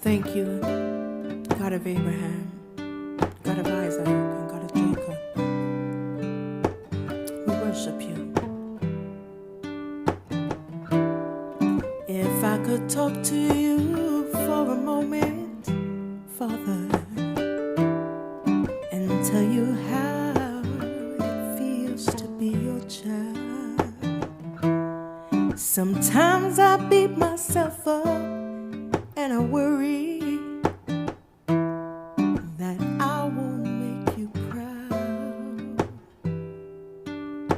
thank you, God of Abraham, God of Isaac, and God of Jacob. We worship you. If I could talk to you for a moment, Father, and tell you how it feels to be your child. Sometimes I beat myself up and I worry that I won't make you proud.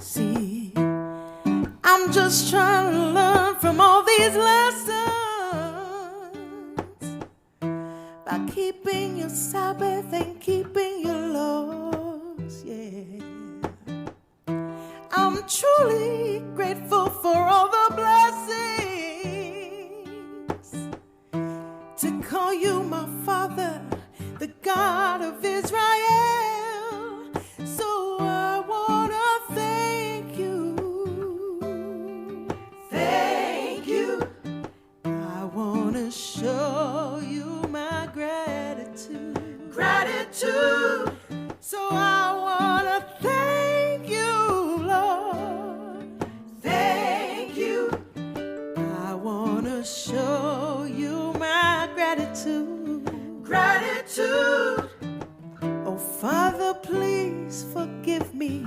See, I'm just trying to learn from all these lessons by keeping your Sabbath and keeping your laws, yeah. I'm truly grateful for all the blessings, to call you my Father, the God of Israel. So I wanna thank you. Thank you. I wanna show you my gratitude. Gratitude. So I wanna thank you, Lord. Thank you. I wanna show you my gratitude. Gratitude. Oh, Father, please forgive me,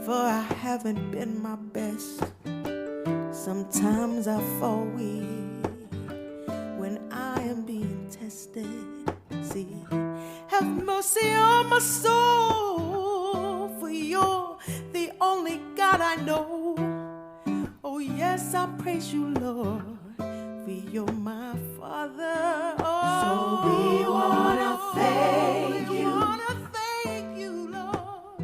for I haven't been my best. Sometimes I fall weak when I am being tested. See, have mercy on my soul, for you're the only God I know. Oh, yes, I praise you, Lord, for you're my Father. Oh, so we wanna thank you. We wanna thank you, Lord.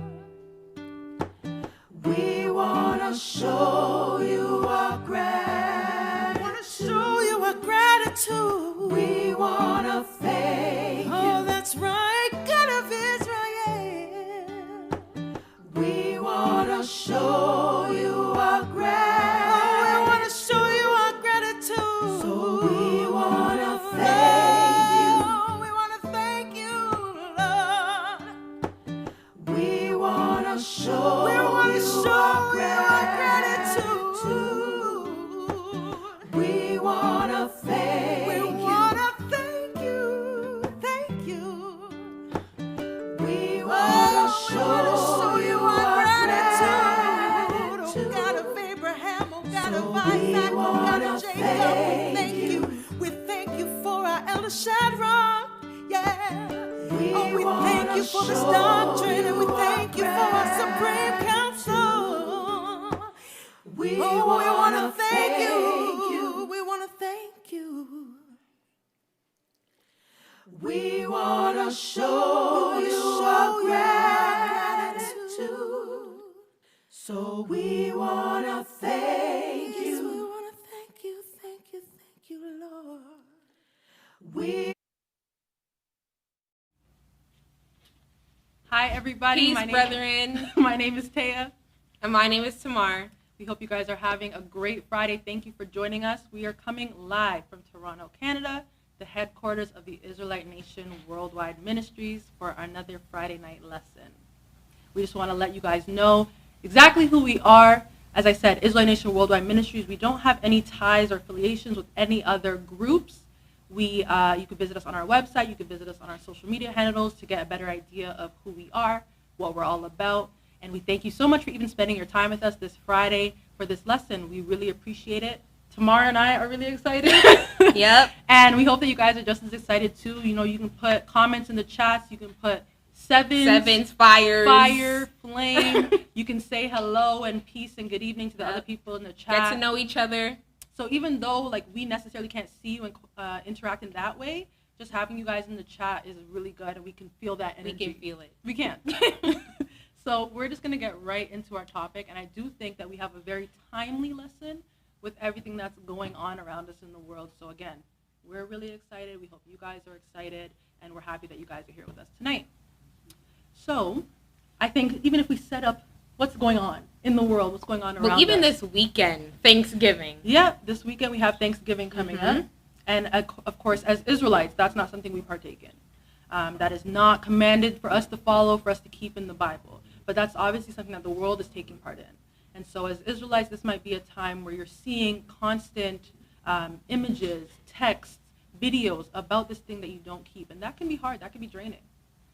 We wanna show you our gratitude. Wanna show you our gratitude. We wanna thank you. Oh, that's right, God of Israel. We wanna show you our gratitude. Oh, we wanna show you our gratitude. So we wanna thank you. We wanna thank you, Lord. We wanna show you our gratitude. We wanna thank you. We wanna thank you. Thank you. We wanna show you our gratitude. Oh, God of Abraham, oh, God of Isaac, oh, God of Jacob, we thank you. We thank you for our elder Shadrach, yeah. Oh, we thank you for this doctrine, and we thank you for our Supreme Council. We wanna thank you. We wanna thank you. We wanna show you our gratitude. So we wanna thank you. Yes, we wanna thank you, Lord. Hi, everybody. Peace, brethren. My name is Taya. And my name is Tamar. We hope you guys are having a great Friday. Thank you for joining us. We are coming live from Toronto, Canada, the headquarters of the Israelite Nation Worldwide Ministries, for another Friday night lesson. We just want to let you guys know exactly who we are. As I said, Israelite Nation Worldwide Ministries. We don't have any ties or affiliations with any other groups. You can visit us on our website. You can visit us on our social media handles to get a better idea of who we are, what we're all about. And we thank you so much for even spending your time with us this Friday for this lesson. We really appreciate it. Tamara and I are really excited. Yep. And we hope that you guys are just as excited too. You know, you can put comments in the chats. You can put sevens, fire, flame. You can say hello and peace and good evening to the other people in the chat. Get to know each other. So even though like we necessarily can't see you and interact in that way, just having you guys in the chat is really good, and we can feel that energy. We can feel it. We can. So we're just going to get right into our topic, and I do think that we have a very timely lesson with everything that's going on around us in the world. So again, we're really excited. We hope you guys are excited, and we're happy that you guys are here with us tonight. So I think even if we set up what's going on in the world, what's going on around us. Well, even this weekend, Thanksgiving. Yeah, this weekend we have Thanksgiving coming up. And of course, as Israelites, that's not something we partake in. That is not commanded for us to follow, for us to keep in the Bible. But that's obviously something that the world is taking part in. And so as Israelites, this might be a time where you're seeing constant images, texts, videos about this thing that you don't keep. And that can be hard. That can be draining.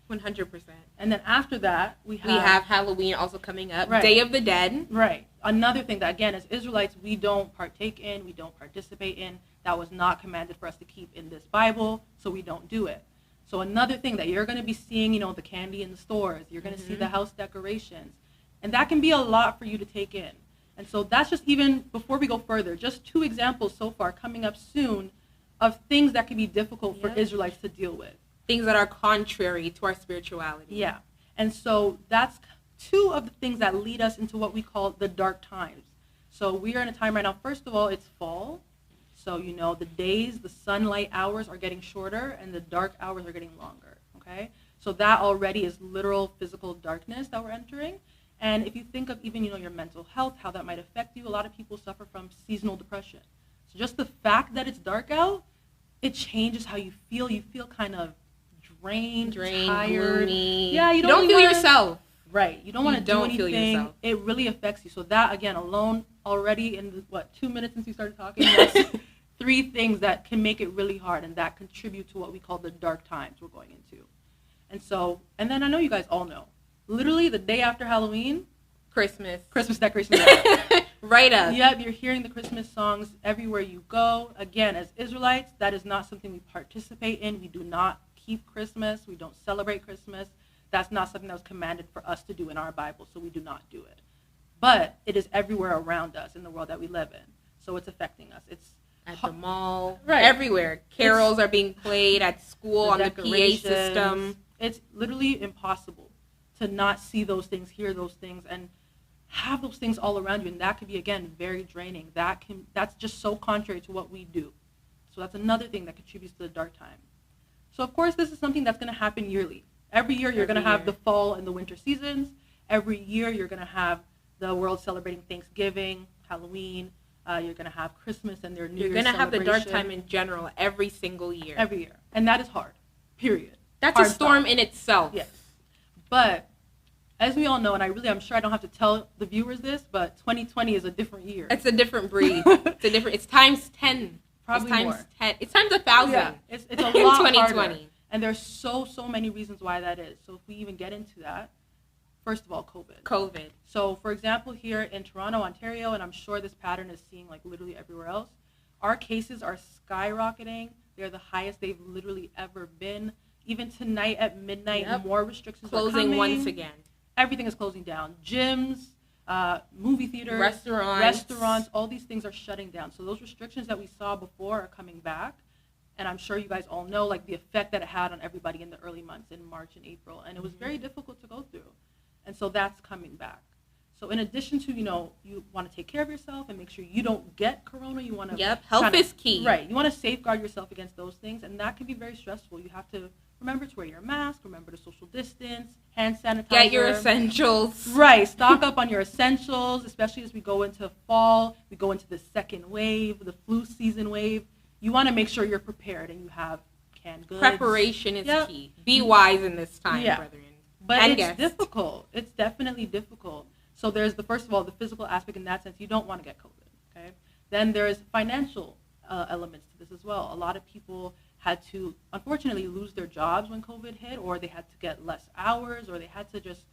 100%. And then after that, we have Halloween also coming up. Right. Day of the Dead. Right. Another thing that, again, as Israelites, we don't partake in, we don't participate in. That was not commanded for us to keep in this Bible, so we don't do it. So another thing that you're going to be seeing, the candy in the stores. You're going to see the house decorations. And that can be a lot for you to take in. And so that's just even, before we go further, just 2 examples so far coming up soon of things that can be difficult for Israelites to deal with. Things that are contrary to our spirituality. Yeah. And so that's 2 of the things that lead us into what we call the dark times. So we are in a time right now, first of all, it's fall. So, the days, the sunlight hours are getting shorter and the dark hours are getting longer, okay? So that already is literal physical darkness that we're entering. And if you think of even, your mental health, how that might affect you, a lot of people suffer from seasonal depression. So just the fact that it's dark out, it changes how you feel. You feel kind of drained, tired. Gloomy. Yeah, you don't feel yourself. Right. You don't want to do anything. Feel yourself. It really affects you. So that, again, alone, already in, 2 minutes since we started talking, that's 3 things that can make it really hard and that contribute to what we call the dark times we're going into. And then I know you guys all know, literally the day after Halloween, Christmas decorations. Right up. Yep, you're hearing the Christmas songs everywhere you go. Again, as Israelites, that is not something we participate in. We do not keep Christmas. We don't celebrate Christmas. That's not something that was commanded for us to do in our Bible, so we do not do it. But it is everywhere around us in the world that we live in. So it's affecting us. It's at the mall, right. Everywhere. Carols are being played at school on the PA system. It's literally impossible to not see those things, hear those things, and have those things all around you. And that can be, again, very draining. That's just so contrary to what we do. So that's another thing that contributes to the dark time. So, of course, this is something that's going to happen yearly. Every year you're going to have the fall and the winter seasons. Every year you're going to have the world celebrating Thanksgiving, Halloween. You're going to have Christmas and their New Year's celebration. You're going to have the dark time in general every single year. Every year. And that is hard, period. That's hard a storm stuff. In itself. Yes. But as we all know, and I'm sure I don't have to tell the viewers this, but 2020 is a different year. It's a different breed. It's times 10. Probably it's times more. 10. It's times 1,000. Yeah, it's a lot in 2020. harder. And there's so many reasons why that is. So if we even get into that, first of all, COVID. So for example, here in Toronto, Ontario, and I'm sure this pattern is seen like literally everywhere else, our cases are skyrocketing. They're the highest they've literally ever been. Even tonight at midnight, more restrictions are coming. Closing once again. Everything is closing down. Gyms, movie theaters, restaurants, all these things are shutting down. So those restrictions that we saw before are coming back. And I'm sure you guys all know like the effect that it had on everybody in the early months in March and April. And it was very difficult to go through. And so that's coming back. So in addition to, you want to take care of yourself and make sure you don't get corona. You want to health is key. Right. You want to safeguard yourself against those things. And that can be very stressful. You have to remember to wear your mask, remember to social distance, hand sanitizer. Get your essentials. Right. Stock up on your essentials, especially as we go into fall. We go into the second wave, the flu season wave. You want to make sure you're prepared and you have canned goods. Preparation is key. Be wise in this time, brethren. But it's difficult. It's definitely difficult. So there's first of all, the physical aspect in that sense. You don't want to get COVID, okay? Then there's financial elements to this as well. A lot of people had to, unfortunately, lose their jobs when COVID hit, or they had to get less hours, or they had to just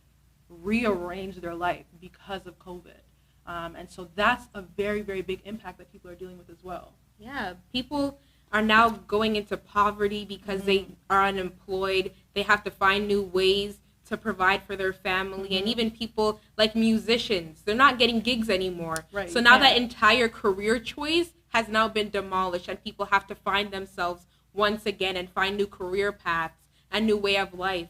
rearrange their life because of COVID. And so that's a very, very big impact that people are dealing with as well. Yeah, people are now going into poverty because they are unemployed. They have to find new ways to provide for their family. And even people like musicians, they're not getting gigs anymore. Right, so now that entire career choice has now been demolished, and people have to find themselves once again and find new career paths and new way of life.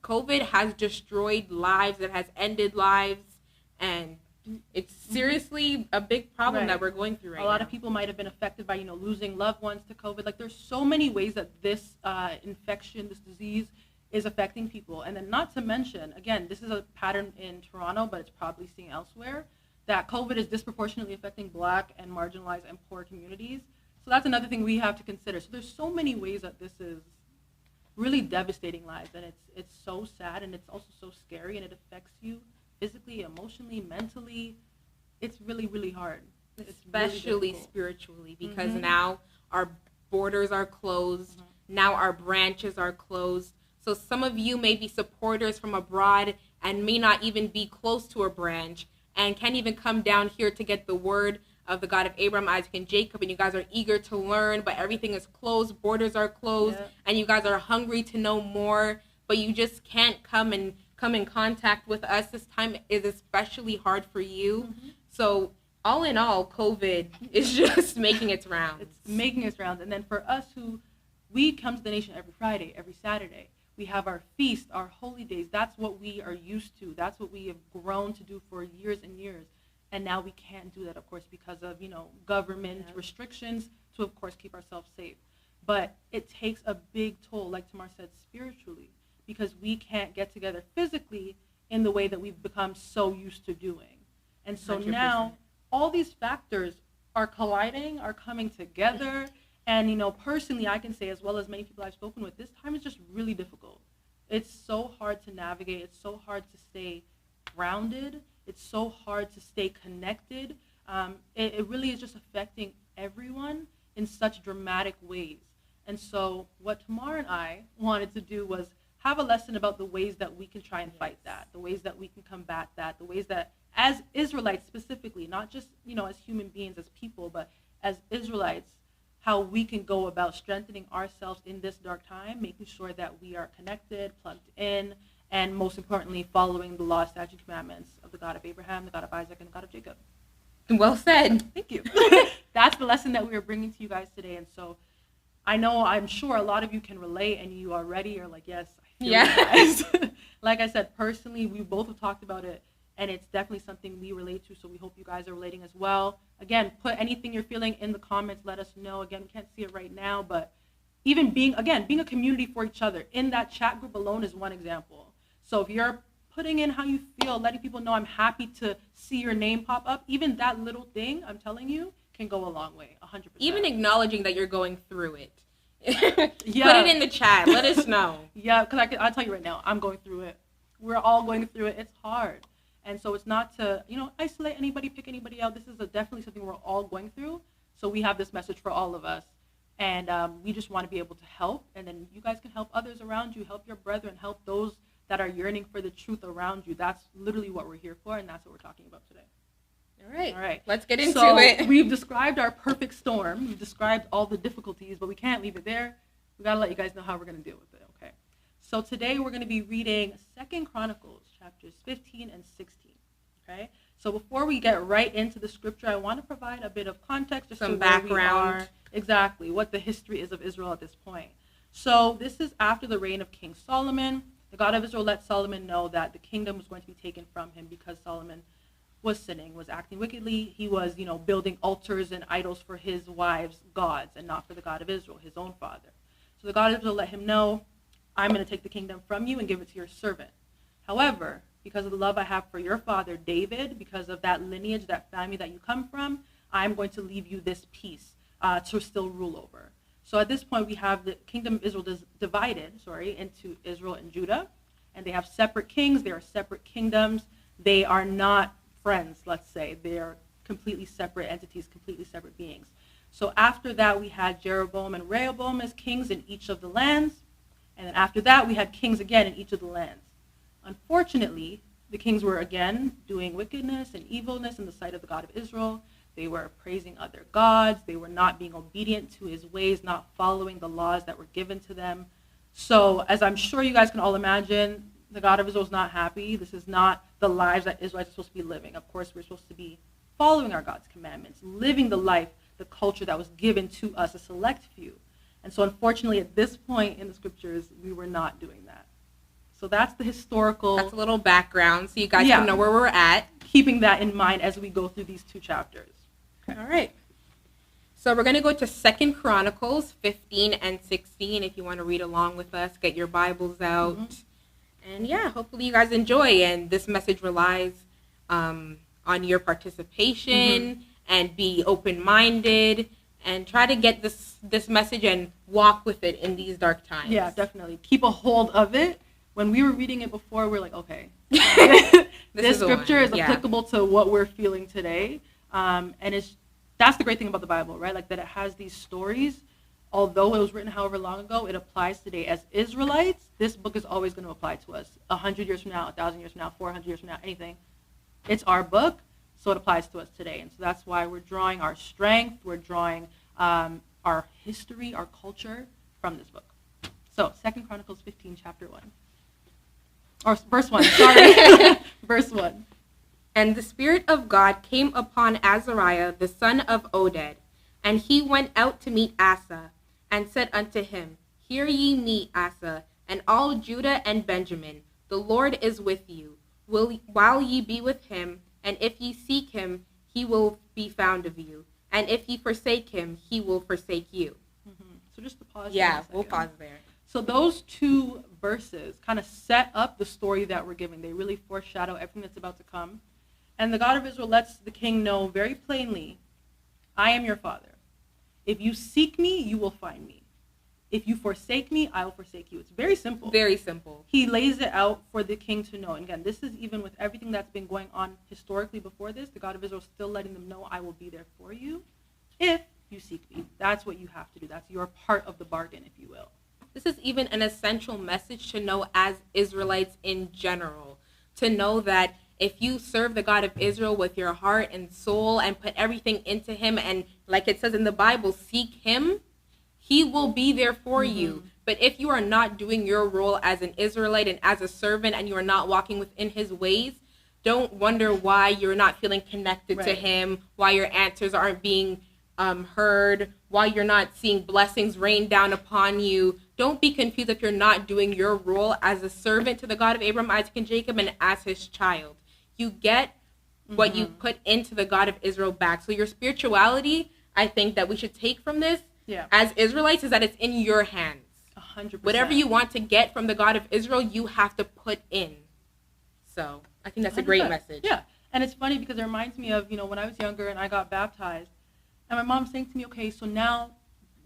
COVID has destroyed lives. It has ended lives. And it's seriously a big problem that we're going through right now. A lot of people might have been affected by, losing loved ones to COVID. Like, there's so many ways that this infection, this disease, is affecting people. And then not to mention, again, this is a pattern in Toronto, but it's probably seen elsewhere, that COVID is disproportionately affecting Black and marginalized and poor communities. So that's another thing we have to consider. So there's so many ways that this is really devastating lives, and it's so sad, and it's also so scary, and it affects you physically, emotionally, mentally. It's really, really hard. Especially really spiritually, because now our borders are closed. Now our branches are closed. So some of you may be supporters from abroad and may not even be close to a branch and can't even come down here to get the word of the God of Abraham, Isaac, and Jacob, and you guys are eager to learn, but everything is closed, borders are closed, and you guys are hungry to know more, but you just can't come in contact with us. This time is especially hard for you. So all in all, COVID is just making its rounds. It's making its rounds. And then for us we come to the nation every Friday, every Saturday. We have our feast, our holy days. That's what we are used to. That's what we have grown to do for years and years. And now we can't do that, of course, because of, government restrictions to, of course, keep ourselves safe. But it takes a big toll, like Tamar said, spiritually, because we can't get together physically in the way that we've become so used to doing. And so 100%. Now all these factors are colliding, are coming together. And, personally, I can say, as well as many people I've spoken with, this time is just really difficult. It's so hard to navigate. It's so hard to stay grounded. It's so hard to stay connected. It really is just affecting everyone in such dramatic ways. And so what Tamar and I wanted to do was have a lesson about the ways that we can try and fight that, the ways that we can combat that, the ways that, as Israelites specifically, not just, as human beings, as people, but as Israelites, how we can go about strengthening ourselves in this dark time, making sure that we are connected, plugged in, and most importantly, following the law, statutes, and commandments of the God of Abraham, the God of Isaac, and the God of Jacob. Well said. Thank you. That's the lesson that we are bringing to you guys today. And so I'm sure a lot of you can relate, and you already are like, yes, I feel you guys. Like I said, personally, we both have talked about it, and it's definitely something we relate to, so we hope you guys are relating as well. Again, put anything you're feeling in the comments. Let us know. Again, we can't see it right now, but even being a community for each other in that chat group alone is one example. So if you're putting in how you feel, letting people know I'm happy to see your name pop up, even that little thing, I'm telling you, can go a long way, 100%. Even acknowledging that you're going through it. Put it in the chat. Let us know. Yeah, because I'll tell you right now, I'm going through it. We're all going through it. It's hard. And so it's not to, isolate anybody, pick anybody out. This is definitely something we're all going through. So we have this message for all of us. And we just want to be able to help. And then you guys can help others around you, help your brethren, help those that are yearning for the truth around you. That's literally what we're here for, and that's what we're talking about today. All right. Let's get into it. We've described our perfect storm. We've described all the difficulties, but we can't leave it there. We got to let you guys know how we're going to deal with it, okay? So today we're going to be reading 2 Chronicles, chapters 15 and 16, okay? So before we get right into the scripture, I want to provide a bit of context, just some background. Where we are. Exactly, what the history is of Israel at this point. So this is after the reign of King Solomon. The God of Israel let Solomon know that the kingdom was going to be taken from him because Solomon was sinning, was acting wickedly. He was, building altars and idols for his wives' gods and not for the God of Israel, his own father. So the God of Israel let him know, I'm going to take the kingdom from you and give it to your servant. However, because of the love I have for your father, David, because of that lineage, that family that you come from, I'm going to leave you this piece to still rule over. So at this point, we have the kingdom of Israel divided into Israel and Judah. And they have separate kings. They are separate kingdoms. They are not friends, let's say. They are completely separate entities, completely separate beings. So after that, we had Jeroboam and Rehoboam as kings in each of the lands. And then after that, we had kings again in each of the lands. Unfortunately, the kings were again doing wickedness and evilness in the sight of the God of Israel. They were praising other gods. They were not being obedient to his ways, not following the laws that were given to them. So as I'm sure you guys can all imagine, the God of Israel is not happy. This is not the lives that Israelites are supposed to be living. Of course, we're supposed to be following our God's commandments, living the life, the culture that was given to us, a select few. And so unfortunately, at this point in the scriptures, we were not doing that. So that's the historical... That's a little background so you guys can know where we're at. Keeping that in mind as we go through these two chapters. Okay. All right. So we're going to go to 2 Chronicles 15 and 16 if you want to read along with us. Get your Bibles out. Mm-hmm. And hopefully you guys enjoy. And this message relies on your participation and be open-minded and try to get this message and walk with it in these dark times. Yeah, definitely. Keep a hold of it. When we were reading it before, we're like, okay, this scripture is applicable to what we're feeling today. And that's the great thing about the Bible, right? Like that it has these stories. Although it was written however long ago, it applies today. As Israelites, this book is always going to apply to us. 100 years from now, 1,000 years from now, 400 years from now, anything. It's our book, so it applies to us today. And so that's why we're drawing our strength, we're drawing our history, our culture from this book. So 2 Chronicles 15, chapter 1. Or verse 1, sorry. Verse 1. And the Spirit of God came upon Azariah, the son of Oded, and he went out to meet Asa, and said unto him, Hear ye me, Asa, and all Judah and Benjamin, the Lord is with you, while ye be with him, and if ye seek him, he will be found of you, and if ye forsake him, he will forsake you. Mm-hmm. So just to pause. Yeah, we'll pause there. So those two verses kind of set up the story that we're giving. They really foreshadow everything that's about to come. And the God of Israel lets the king know very plainly, I am your father. If you seek me, you will find me. If you forsake me, I will forsake you. It's very simple. Very simple. He lays it out for the king to know. And again, this is even with everything that's been going on historically before this. The God of Israel is still letting them know, I will be there for you if you seek me. That's what you have to do. That's your part of the bargain, if you will. This is even an essential message to know as Israelites in general. To know that if you serve the God of Israel with your heart and soul and put everything into him, and like it says in the Bible, seek him, he will be there for you. But if you are not doing your role as an Israelite and as a servant, and you are not walking within his ways, don't wonder why you're not feeling connected to him, why your answers aren't being heard, why you're not seeing blessings rain down upon you. Don't be confused if you're not doing your role as a servant to the God of Abraham, Isaac, and Jacob, and as his child. You get what you put into the God of Israel back. So your spirituality, I think that we should take from this as Israelites, is that it's in your hands. 100%. Whatever you want to get from the God of Israel, you have to put in. So I think that's a great message. Yeah. And it's funny because it reminds me of, when I was younger and I got baptized, and my mom saying to me, okay, so now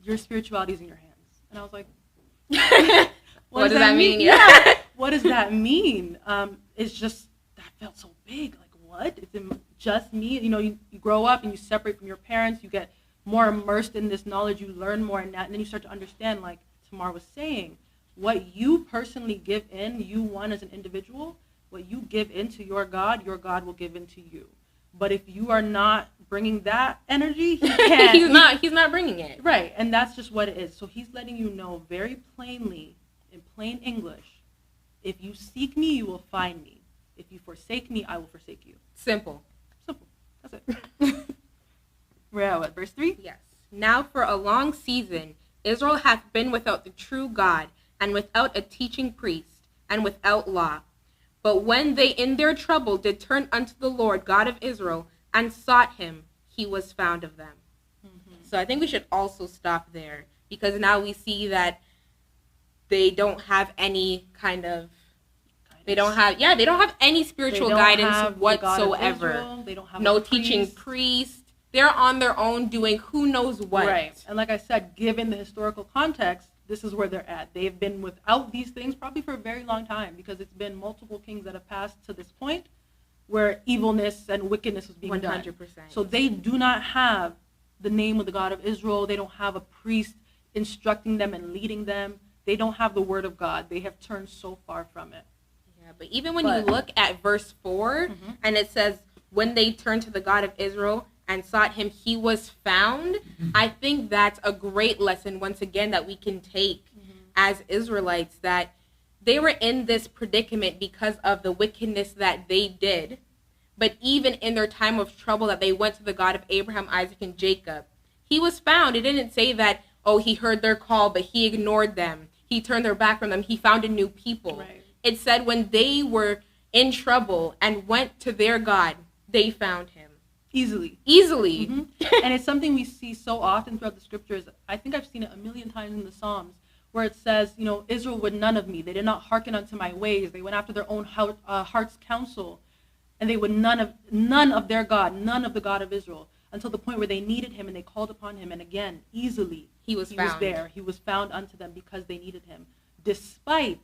your spirituality is in your hands. And I was like, what does that mean? Yeah. What does that mean? It's just, that felt so big. Like, what? It's just me? You grow up and you separate from your parents. You get more immersed in this knowledge. You learn more in that. And then you start to understand, like Tamar was saying, what you personally give in, you want as an individual, what you give into your God will give into you. But if you are not bringing that energy, he can't. he's not bringing it. Right. And that's just what it is. So he's letting you know very plainly, in plain English, if you seek me, you will find me. If you forsake me, I will forsake you. Simple. That's it. We're at what, verse 3? Yes. Now for a long season, Israel hath been without the true God, and without a teaching priest, and without law. But when they in their trouble did turn unto the Lord God of Israel, and sought him, he was found of them. So I think we should also stop there, because now we see that they don't have any kind of they don't have any spiritual guidance whatsoever. They don't have no teaching priest. They're on their own doing who knows what. Right. And like I said, given the historical context, this is where they're at. They've been without these things probably for a very long time, because it's been multiple kings that have passed to this point where evilness and wickedness was being 100%. Done. So they do not have the name of the God of Israel. They don't have a priest instructing them and leading them. They don't have the word of God. They have turned so far from it. Yeah, but even when you look at verse 4, and it says, when they turned to the God of Israel and sought him, he was found. I think that's a great lesson, once again, that we can take as Israelites, that they were in this predicament because of the wickedness that they did. But even in their time of trouble, that they went to the God of Abraham, Isaac, and Jacob, he was found. It didn't say that, oh, he heard their call, but he ignored them. He turned their back from them. He found a new people. Right. It said when they were in trouble and went to their God, they found him. Easily. And it's something we see so often throughout the scriptures. I think I've seen it a million times in the Psalms, where it says, Israel would none of me. They did not hearken unto my ways. They went after their own heart's counsel. And they would none of their God, none of the God of Israel. until the point where they needed him and they called upon him. And again, easily, he was there. He was found unto them because they needed him, despite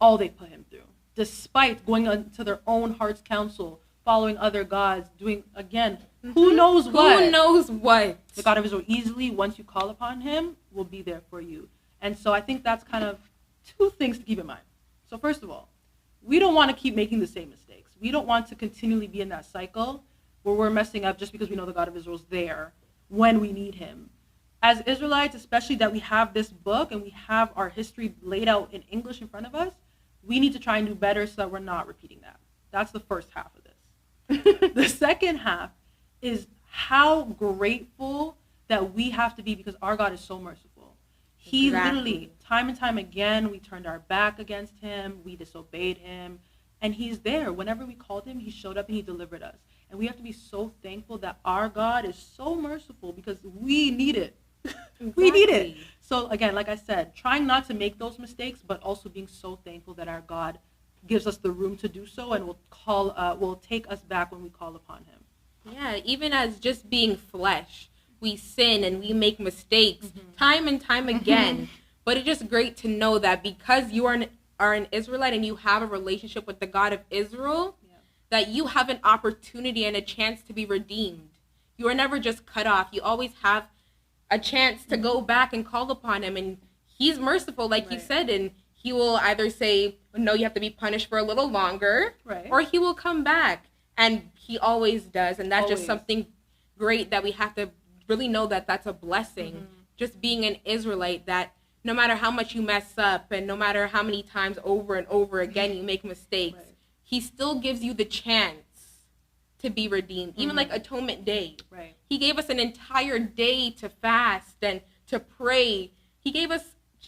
all they put him through, despite going into their own heart's counsel, following other gods, doing, again, who knows what. Who knows what. The God of Israel easily, once you call upon him, will be there for you. And so I think that's kind of two things to keep in mind. So first of all, we don't want to keep making the same mistakes. We don't want to continually be in that cycle where we're messing up just because we know the God of Israel is there when we need him. As Israelites, especially that we have this book and we have our history laid out in English in front of us, we need to try and do better so that we're not repeating that. That's the first half of this. The second half is how grateful that we have to be because our God is so merciful. He literally, time and time again, we turned our back against him, we disobeyed him, and he's there. Whenever we called him, he showed up and he delivered us. And we have to be so thankful that our God is so merciful because we need it. We need it. So again, like I said, trying not to make those mistakes, but also being so thankful that our God gives us the room to do so and will take us back when we call upon him. Yeah, even as just being flesh, we sin and we make mistakes time and time again. But it's just great to know that because you are an Israelite and you have a relationship with the God of Israel, that you have an opportunity and a chance to be redeemed. You are never just cut off. You always have a chance to go back and call upon him. And he's merciful, like you said, and he will either say, no, you have to be punished for a little longer, or he will come back. And he always does. And that's just something great that we have to really know that that's a blessing. Just being an Israelite, that no matter how much you mess up and no matter how many times over and over again you make mistakes, he still gives you the chance to be redeemed. Even like Atonement Day. He gave us an entire day to fast and to pray. He gave us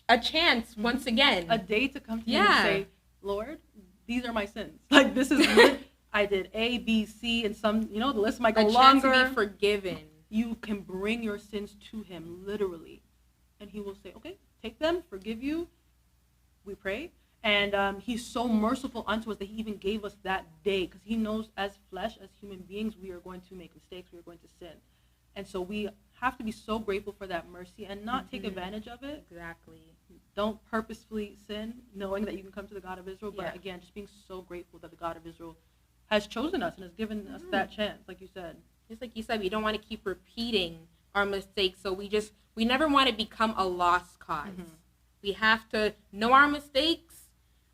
a chance once again. A day to come to him and say, Lord, these are my sins. Like, this is I did A, B, C, and some, the list might go longer. A chance to be forgiven. You can bring your sins to him, literally. And he will say, okay, take them, forgive you. We pray. And he's so merciful unto us that he even gave us that day because he knows as flesh, as human beings, we are going to make mistakes. We are going to sin. And so we have to be so grateful for that mercy and not take advantage of it. Exactly. Don't purposefully sin, knowing that you can come to the God of Israel. But again, just being so grateful that the God of Israel has chosen us and has given us that chance, like you said. Just like you said, we don't want to keep repeating our mistakes. So we never want to become a lost cause. We have to know our mistakes,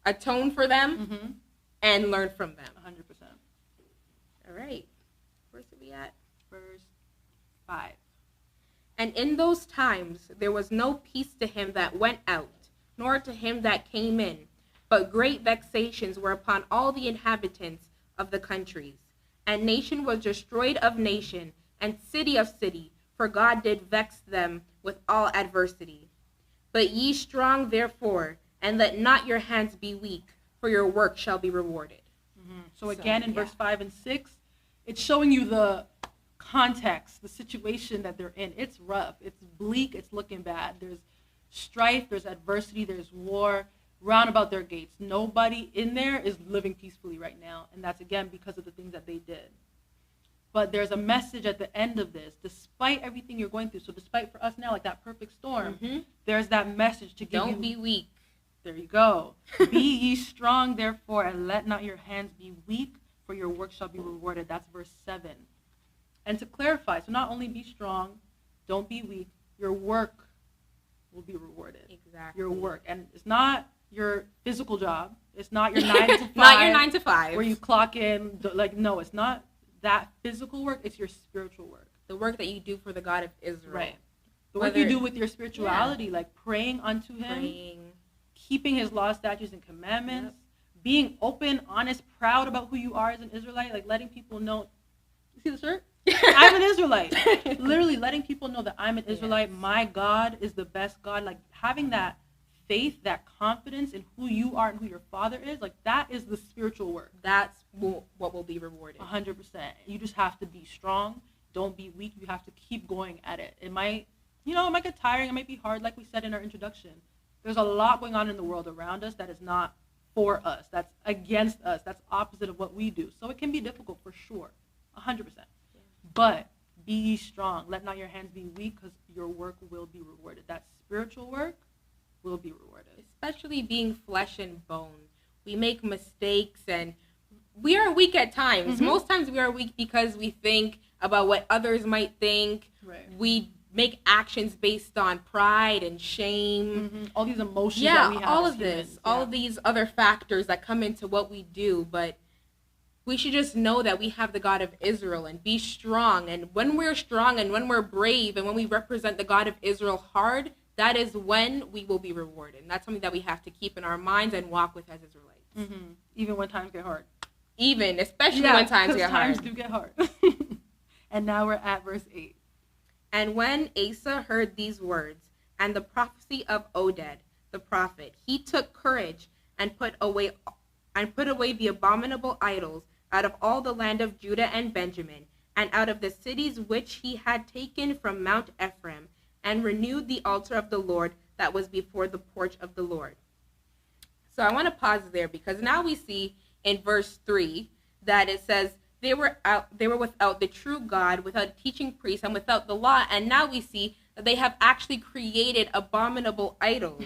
atone for them, and learn from them. 100%. All right. Where's we at? Verse 5. And in those times there was no peace to him that went out, nor to him that came in, but great vexations were upon all the inhabitants of the countries. And nation was destroyed of nation, and city of city, for God did vex them with all adversity. But ye strong therefore, and let not your hands be weak, for your work shall be rewarded. So again, in verse 5 and 6, it's showing you the context, the situation that they're in. It's rough. It's bleak. It's looking bad. There's strife. There's adversity. There's war round about their gates. Nobody in there is living peacefully right now. And that's, again, because of the things that they did. But there's a message at the end of this, despite everything you're going through. So despite for us now, like that perfect storm, there's that message to give you. Don't be weak. There you go. Be ye strong, therefore, and let not your hands be weak, for your work shall be rewarded. That's verse 7. And to clarify, so not only be strong, don't be weak, your work will be rewarded. Exactly. Your work. And it's not your physical job. It's not your 9 to 5. Not your 9 to 5. Where you clock in. Like, no, it's not that physical work. It's your spiritual work. The work that you do for the God of Israel. Right. The work you do with your spirituality, like praying unto him. Keeping his laws, statutes, and commandments, being open, honest, proud about who you are as an Israelite, like letting people know, you see the shirt? I'm an Israelite. Literally letting people know that I'm an Israelite. My God is the best God. Like having that faith, that confidence in who you are and who your Father is, like that is the spiritual work. That's what will be rewarded. 100%. You just have to be strong. Don't be weak. You have to keep going at it. It might get tiring. It might be hard, like we said in our introduction. There's a lot going on in the world around us that is not for us, that's against us, that's opposite of what we do. So it can be difficult for sure, 100%. But be ye strong. Let not your hands be weak, because your work will be rewarded. That spiritual work will be rewarded. Especially being flesh and bone. We make mistakes and we are weak at times. Mm-hmm. Most times we are weak because we think about what others might think. Right. We make actions based on pride and shame. Mm-hmm. All these emotions that we have all as of humans. this, all of these other factors that come into what we do. But we should just know that we have the God of Israel and be strong. And when we're strong and when we're brave and when we represent the God of Israel hard, that is when we will be rewarded. And that's something that we have to keep in our minds and walk with as Israelites. Mm-hmm. Even when times get hard. Especially when times get hard. Times do get hard. And now we're at verse 8. And when Asa heard these words and the prophecy of Oded, the prophet, he took courage and put away the abominable idols out of all the land of Judah and Benjamin, and out of the cities which he had taken from Mount Ephraim, and renewed the altar of the Lord that was before the porch of the Lord. So I want to pause there, because now we see in verse 3 that it says they were without the true God, without teaching priests, and without the law, and now we see that they have actually created abominable idols.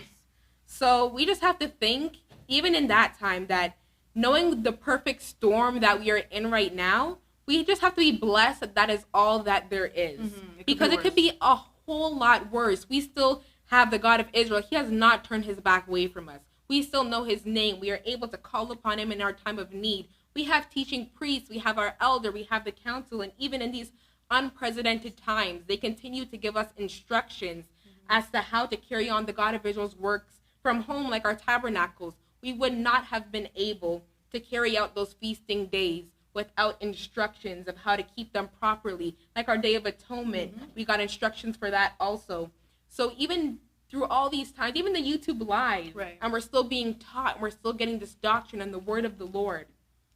So we just have to think, even in that time, that knowing the perfect storm that we are in right now, we just have to be blessed that that is all that there is. Mm-hmm. Because it could be a whole lot worse. We still have the God of Israel. He has not turned his back away from us. We still know his name. We are able to call upon him in our time of need. We have teaching priests. We have our elder. We have the council. And even in these unprecedented times, they continue to give us instructions as to how to carry on the God of Israel's works from home, like our tabernacles. We would not have been able to carry out those feasting days without instructions of how to keep them properly. Like our Day of Atonement, we got instructions for that also. So even through all these times, even the YouTube Live, and we're still being taught, and we're still getting this doctrine and the word of the Lord.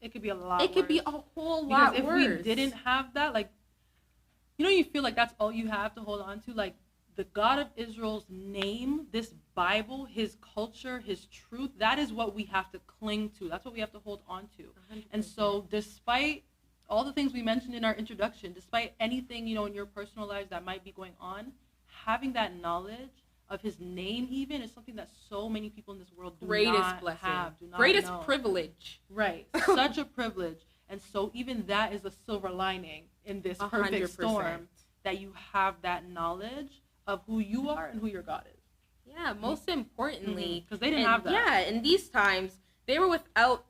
It could be a lot It could worse. be a whole lot because worse. if we didn't have that, like, you feel like that's all you have to hold on to, like the God of Israel's name, this Bible, his culture, his truth, that is what we have to cling to. That's what we have to hold on to. 100%. And so despite all the things we mentioned in our introduction, despite anything, in your personal lives that might be going on, having that knowledge of his name even is something that so many people in this world do not have. Greatest privilege. Right. Such a privilege. And so even that is a silver lining in this perfect 100%. Storm, that you have that knowledge of who you are and who your God is. Yeah, most importantly. Because they didn't have that. Yeah, in these times, they were without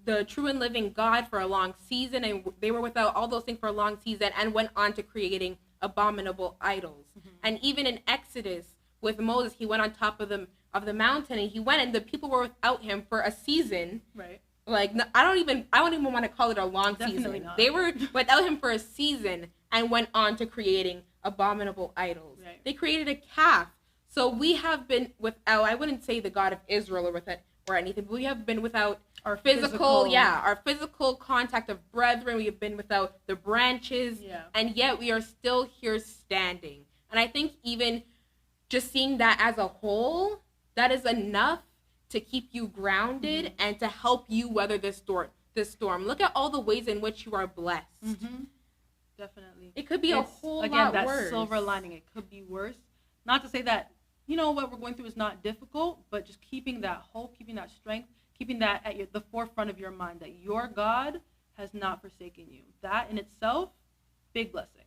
the true and living God for a long season, and they were without all those things for a long season, and went on to creating abominable idols. And even in Exodus, with Moses, he went on top of the mountain, and he went, and the people were without him for a season. Right. Like, I don't even want to call it a long Definitely season. not. They were without him for a season and went on to creating abominable idols. Right. They created a calf. So we have been without, I wouldn't say the God of Israel or anything, but we have been without our physical contact of brethren. We have been without the branches, and yet we are still here standing. And I think even just seeing that as a whole, that is enough to keep you grounded and to help you weather this storm. Look at all the ways in which you are blessed. Definitely. It could be a whole lot Again, that worse. silver lining. It could be worse. Not to say that, what we're going through is not difficult, but just keeping that hope, keeping that strength, keeping that at the forefront of your mind, that your God has not forsaken you. That in itself, big blessing.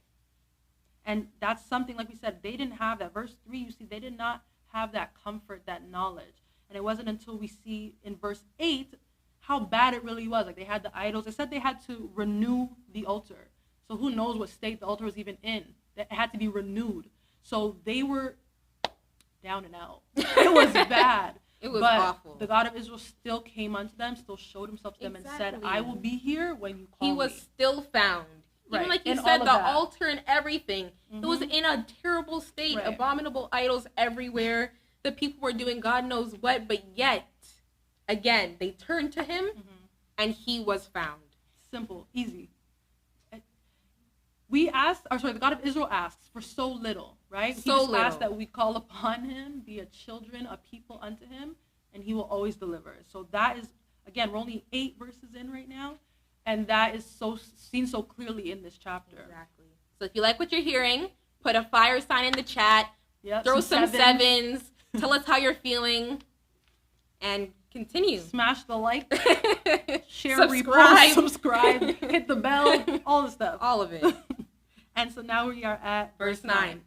And that's something, like we said, they didn't have that. Verse 3, you see, they did not have that comfort, that knowledge. And it wasn't until we see in verse 8 how bad it really was. Like, they had the idols. It said they had to renew the altar. So who knows what state the altar was even in. It had to be renewed. So they were down and out. It was bad. It was but awful. The God of Israel still came unto them, still showed himself to them and said, I will be here when you call me. He was still found. Right. Even like you and said, the altar and everything. It was in a terrible state. Right. Abominable idols everywhere. The people were doing God knows what, but yet, again, they turned to him and he was found. Simple, easy. The God of Israel asks for so little, right? He just asks that we call upon him, be a children, a people unto him, and he will always deliver. So that is, again, we're only 8 verses in right now, and that is seen so clearly in this chapter. Exactly. So if you like what you're hearing, put a fire sign in the chat. Yep, Throw some sevens. Tell us how you're feeling. And continue. Smash the like, share, subscribe. Repost, subscribe, hit the bell, all the stuff. All of it. And so now we are at Verse 9.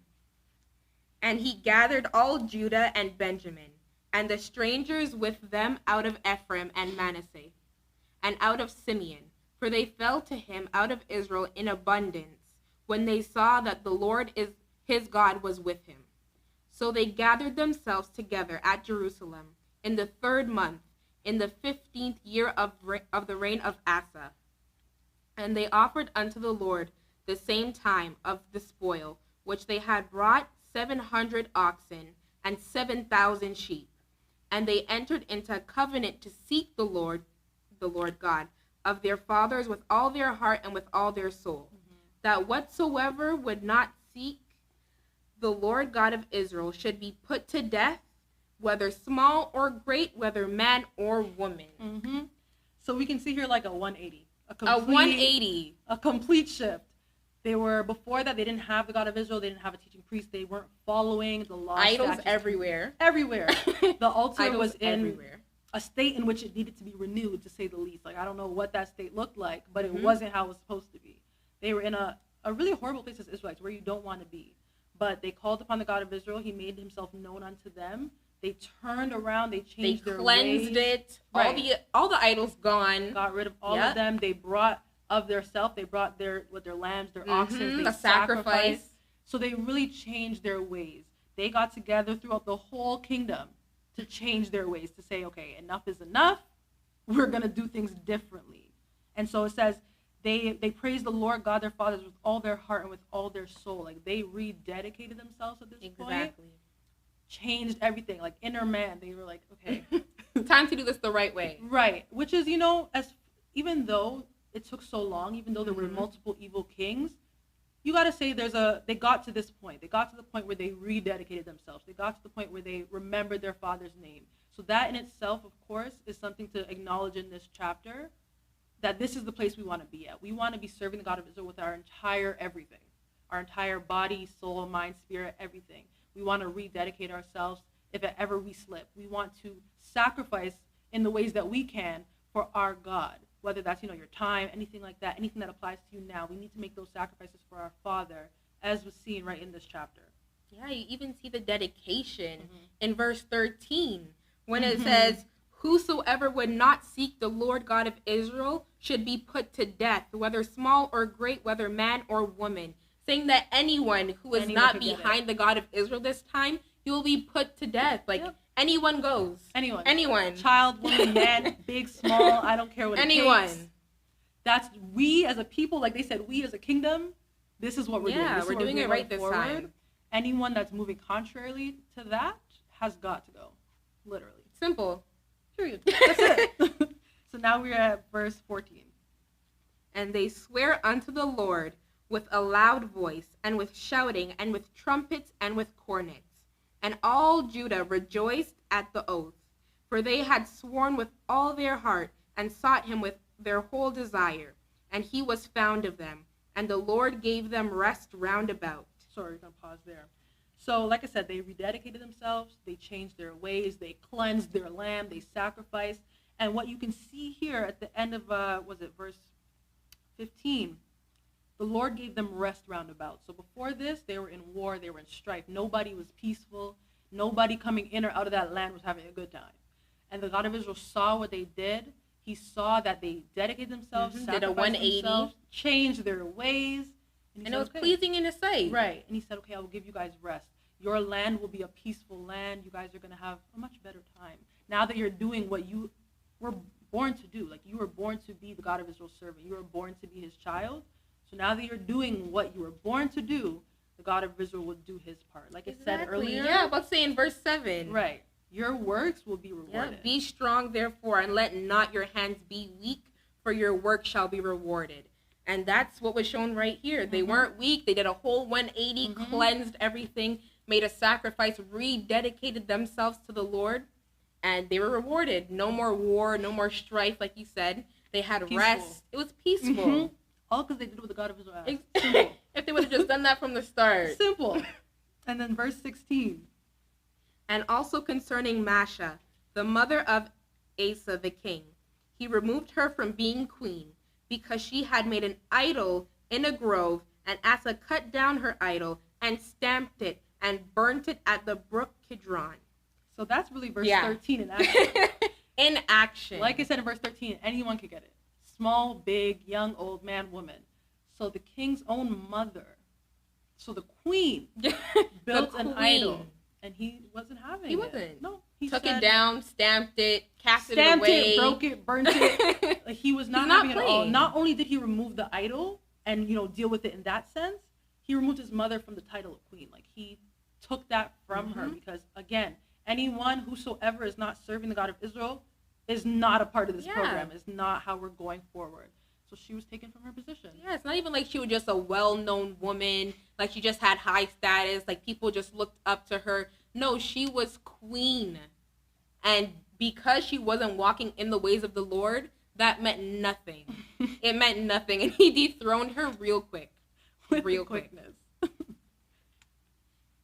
And he gathered all Judah and Benjamin, and the strangers with them out of Ephraim and Manasseh, and out of Simeon, for they fell to him out of Israel in abundance, when they saw that the Lord his God was with him. So they gathered themselves together at Jerusalem in the 3rd month, in the 15th year of the reign of Asa. And they offered unto the Lord the same time of the spoil, which they had brought 700 oxen and 7,000 sheep. And they entered into a covenant to seek the Lord God of their fathers with all their heart and with all their soul, that whatsoever would not seek the Lord God of Israel should be put to death, whether small or great, whether man or woman. So we can see here like a 180. A 180. A complete shift. They were, before that, they didn't have the God of Israel. They didn't have a teaching priest. They weren't following the law. Idols everywhere. Everywhere. The altar was in everywhere. A state in which it needed to be renewed, to say the least. Like, I don't know what that state looked like, but it wasn't how it was supposed to be. They were in a really horrible place as Israelites, where you don't want to be. But they called upon the God of Israel. He made himself known unto them. They turned around. They changed their ways. They cleansed it. Right. All the idols gone. Got rid of all of them. They brought of their self. They brought their lambs, their oxen. They sacrificed. So they really changed their ways. They got together throughout the whole kingdom to change their ways, to say, okay, enough is enough. We're going to do things differently. And so it says they praised the Lord God, their fathers, with all their heart and with all their soul. Like, they rededicated themselves at this point. Changed everything. Like, inner man, they were like, okay. Time to do this the right way. Right. Which is, even though it took so long, even though there were multiple evil kings, you got to say they got to this point. They got to the point where they rededicated themselves. They got to the point where they remembered their father's name. So that in itself, of course, is something to acknowledge in this chapter, that this is the place we want to be at. We want to be serving the God of Israel with our entire everything, our entire body, soul, mind, spirit, everything. We want to rededicate ourselves if ever we slip. We want to sacrifice in the ways that we can for our God. Whether that's, your time, anything like that, anything that applies to you now. We need to make those sacrifices for our Father, as was seen right in this chapter. Yeah, you even see the dedication in verse 13, when it says, whosoever would not seek the Lord God of Israel should be put to death, whether small or great, whether man or woman. Saying that anyone who is not behind the God of Israel this time, he will be put to death. Like, anyone goes. Anyone. Child, woman, man, big, small, I don't care what it takes. That's, we as a people, like they said, we as a kingdom, this is what we're doing. Yeah, we're doing it right this time. Anyone that's moving contrarily to that has got to go. Literally. Simple. Period. That's it. So now we're at verse 14. And they swear unto the Lord with a loud voice, and with shouting, and with trumpets, and with cornets. And all Judah rejoiced at the oath, for they had sworn with all their heart, and sought him with their whole desire. And he was found of them, and the Lord gave them rest round about. Sorry, we're going to pause there. So, like I said, they rededicated themselves, they changed their ways, they cleansed their lamb, they sacrificed. And what you can see here at the end of, verse 15, the Lord gave them rest round about. So before this, they were in war, they were in strife. Nobody was peaceful. Nobody coming in or out of that land was having a good time. And the God of Israel saw what they did. He saw that they dedicated themselves, did a 180, changed their ways. And it was pleasing in his sight. Right. And he said, okay, I will give you guys rest. Your land will be a peaceful land. You guys are going to have a much better time. Now that you're doing what you were born to do. Like, you were born to be the God of Israel's servant. You were born to be his child. So now that you're doing what you were born to do, the God of Israel will do his part. Like it said earlier. Yeah, about saying verse 7. Right. Your works will be rewarded. Yeah, be strong, therefore, and let not your hands be weak, for your work shall be rewarded. And that's what was shown right here. They weren't weak. They did a whole 180, cleansed everything, made a sacrifice, rededicated themselves to the Lord, and they were rewarded. No more war, no more strife, like you said. They had rest. It was peaceful. All because they did what the God of Israel asked. Simple. If they would have just done that from the start. Simple. And then verse 16. And also concerning Masha, the mother of Asa the king, he removed her from being queen because she had made an idol in a grove, and Asa cut down her idol and stamped it and burnt it at the brook Kidron. So that's really verse 13 in action. In action. Like I said in verse 13, anyone could get it. Small, big, young, old, man, woman. So the king's own mother, so the queen, built an idol. And he wasn't having it. He wasn't. No. He took it down, stamped it, cast it away. Stamped it, broke it, burnt it. Like, he was not having it at all. Not only did he remove the idol and, deal with it in that sense, he removed his mother from the title of queen. Like, he took that from her because, again, anyone whosoever is not serving the God of Israel is not a part of this program. Is not how we're going forward. So she was taken from her position. Yeah, it's not even like she was just a well-known woman. Like, she just had high status. Like, people just looked up to her. No, she was queen. And because she wasn't walking in the ways of the Lord, that meant nothing. It meant nothing. And he dethroned her real quick. Real quickness.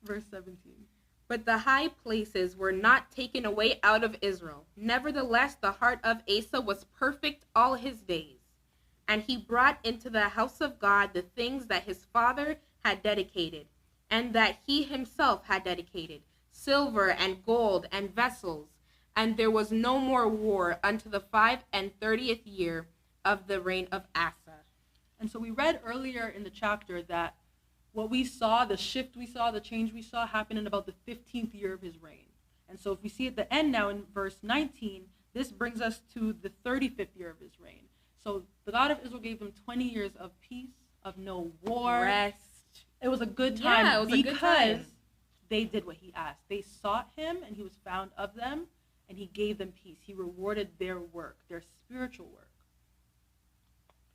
Verse 17. But the high places were not taken away out of Israel. Nevertheless, the heart of Asa was perfect all his days. And he brought into the house of God the things that his father had dedicated, and that he himself had dedicated, silver and gold and vessels. And there was no more war unto the 35th year of the reign of Asa. And so we read earlier in the chapter that what we saw, the shift we saw, the change we saw happened in about the 15th year of his reign. And so if we see at the end now in verse 19, this brings us to the 35th year of his reign. So the God of Israel gave them 20 years of peace, of no war. Rest. It was a good time it was a good time. They did what he asked. They sought him, and he was found of them, and he gave them peace. He rewarded their work, their spiritual work.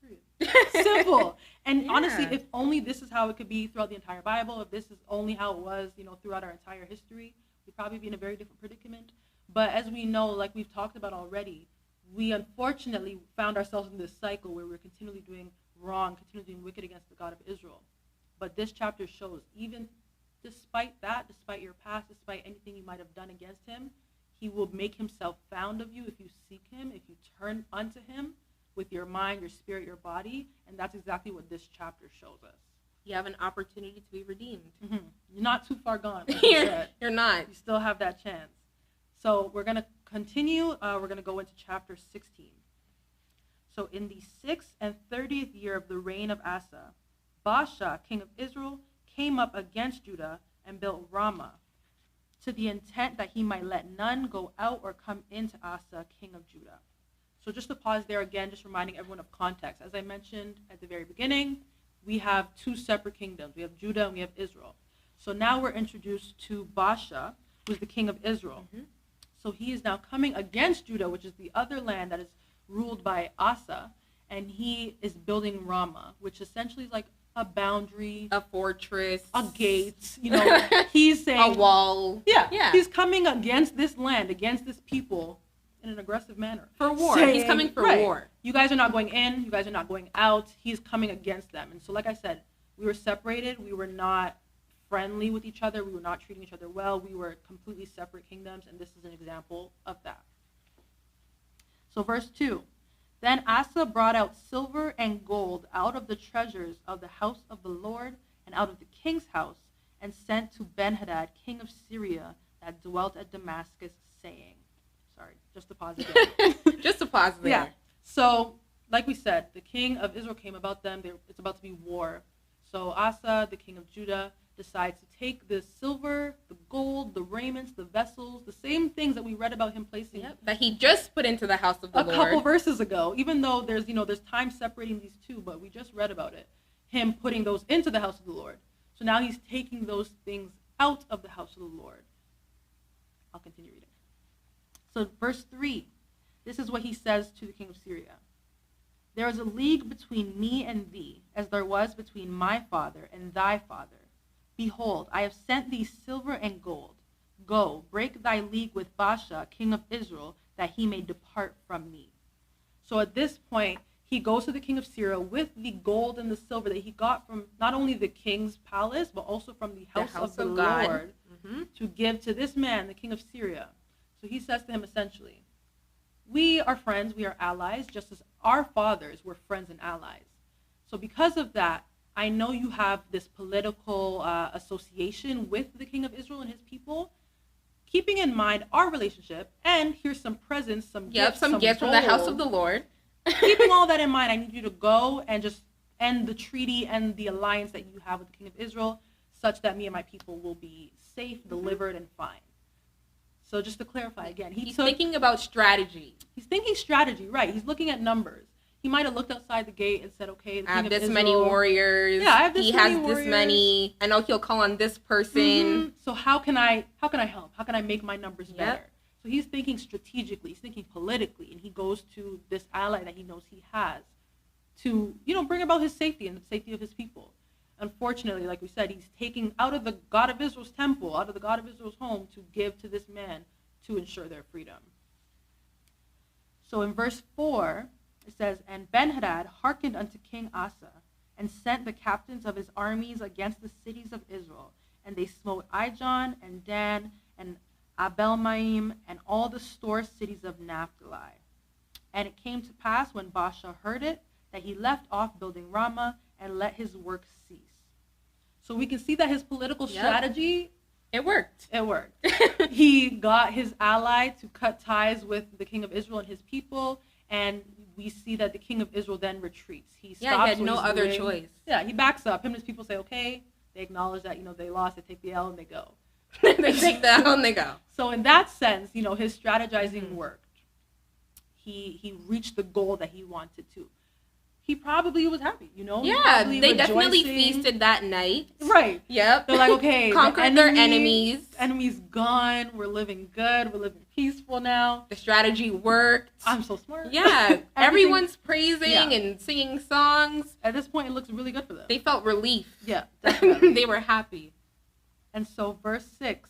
Period. Simple. And honestly, if only this is how it could be throughout the entire Bible, if this is only how it was, throughout our entire history, we'd probably be in a very different predicament. But as we know, like we've talked about already, we unfortunately found ourselves in this cycle where we're continually doing wrong, continually doing wicked against the God of Israel. But this chapter shows, even despite that, despite your past, despite anything you might have done against him, he will make himself found of you if you seek him, if you turn unto him with your mind, your spirit, your body. And that's exactly what this chapter shows us. You have an opportunity to be redeemed. Mm-hmm. You're not too far gone. You're not. You still have that chance. So we're going to continue. We're going to go into chapter 16. So in the 6th and 30th year of the reign of Asa, Baasha, king of Israel, came up against Judah and built Ramah, to the intent that he might let none go out or come into Asa, king of Judah. So just to pause there again, just reminding everyone of context. As I mentioned at the very beginning, we have two separate kingdoms. We have Judah and we have Israel. So now we're introduced to Baasha, who's the king of Israel. Mm-hmm. So he is now coming against Judah, which is the other land that is ruled by Asa, and he is building Ramah, which essentially is like a boundary, a fortress, a gate. He's saying a wall. Yeah. He's coming against this land, against this people in an aggressive manner. For war. He's coming for war. You guys are not going in. You guys are not going out. He's coming against them. And so, like I said, we were separated. We were not friendly with each other. We were not treating each other well. We were completely separate kingdoms, and this is an example of that. So verse 2, then Asa brought out silver and gold out of the treasures of the house of the Lord and out of the king's house, and sent to Benhadad, king of Syria, that dwelt at Damascus, saying, sorry, just to pause again. Just to pause there. Yeah. So, like we said, the king of Israel came about them. It's about to be war. So Asa, the king of Judah, decides to take the silver, the gold, the raiments, the vessels, the same things that we read about him placing. Yep, that he just put into the house of the Lord. A couple verses ago, even though there's time separating these two, but we just read about it. Him putting those into the house of the Lord. So now he's taking those things out of the house of the Lord. I'll continue reading. So verse 3, this is what he says to the king of Syria. There is a league between me and thee, as there was between my father and thy father. Behold, I have sent thee silver and gold. Go, break thy league with Baasha, king of Israel, that he may depart from me. So at this point, he goes to the king of Syria with the gold and the silver that he got from not only the king's palace, but also from the house of the God. Lord to give to this man, the king of Syria. So he says to him essentially, we are friends, we are allies, just as our fathers were friends and allies. So because of that, I know you have this political association with the king of Israel and his people. Keeping in mind our relationship, and here's some presents, some gifts from the house of the Lord. Keeping all that in mind, I need you to go and just end the treaty and the alliance that you have with the king of Israel, such that me and my people will be safe, delivered, and fine. So just to clarify again, he's thinking about strategy. He's thinking strategy, right? He's looking at numbers. He might have looked outside the gate and said, okay, the I have king this of many Israel, warriors. Yeah, I have this many warriors. This many. I know he'll call on this person. So how can I help? How can I make my numbers better? So he's thinking strategically, he's thinking politically, and he goes to this ally that he knows he has to, bring about his safety and the safety of his people. Unfortunately, like we said, he's taking out of the God of Israel's temple, out of the God of Israel's home to give to this man to ensure their freedom. So in verse 4, it says, and Ben-Hadad hearkened unto King Asa, and sent the captains of his armies against the cities of Israel. And they smote Ijon, and Dan, and Abel-maim, and all the store cities of Naphtali. And it came to pass, when Baasha heard it, that he left off building Ramah, and let his work cease. So we can see that his political strategy, it worked. He got his ally to cut ties with the king of Israel and his people, and we see that the king of Israel then retreats. He stops. He had no other choice. Yeah, he backs up. Him and his people say, okay. They acknowledge that, they lost. They take the L and they go. They take the L and they go. So in that sense, his strategizing worked. He reached the goal that he wanted to. He probably was happy, Yeah, they definitely feasted that night. Right. Yep. They're like, okay, conquered their enemies. Enemies gone. We're living good. We're living peaceful now. The strategy worked. I'm so smart. Yeah. Everyone's praising and singing songs. At this point, it looks really good for them. They felt relief. Yeah, definitely. They were happy. And so verse 6,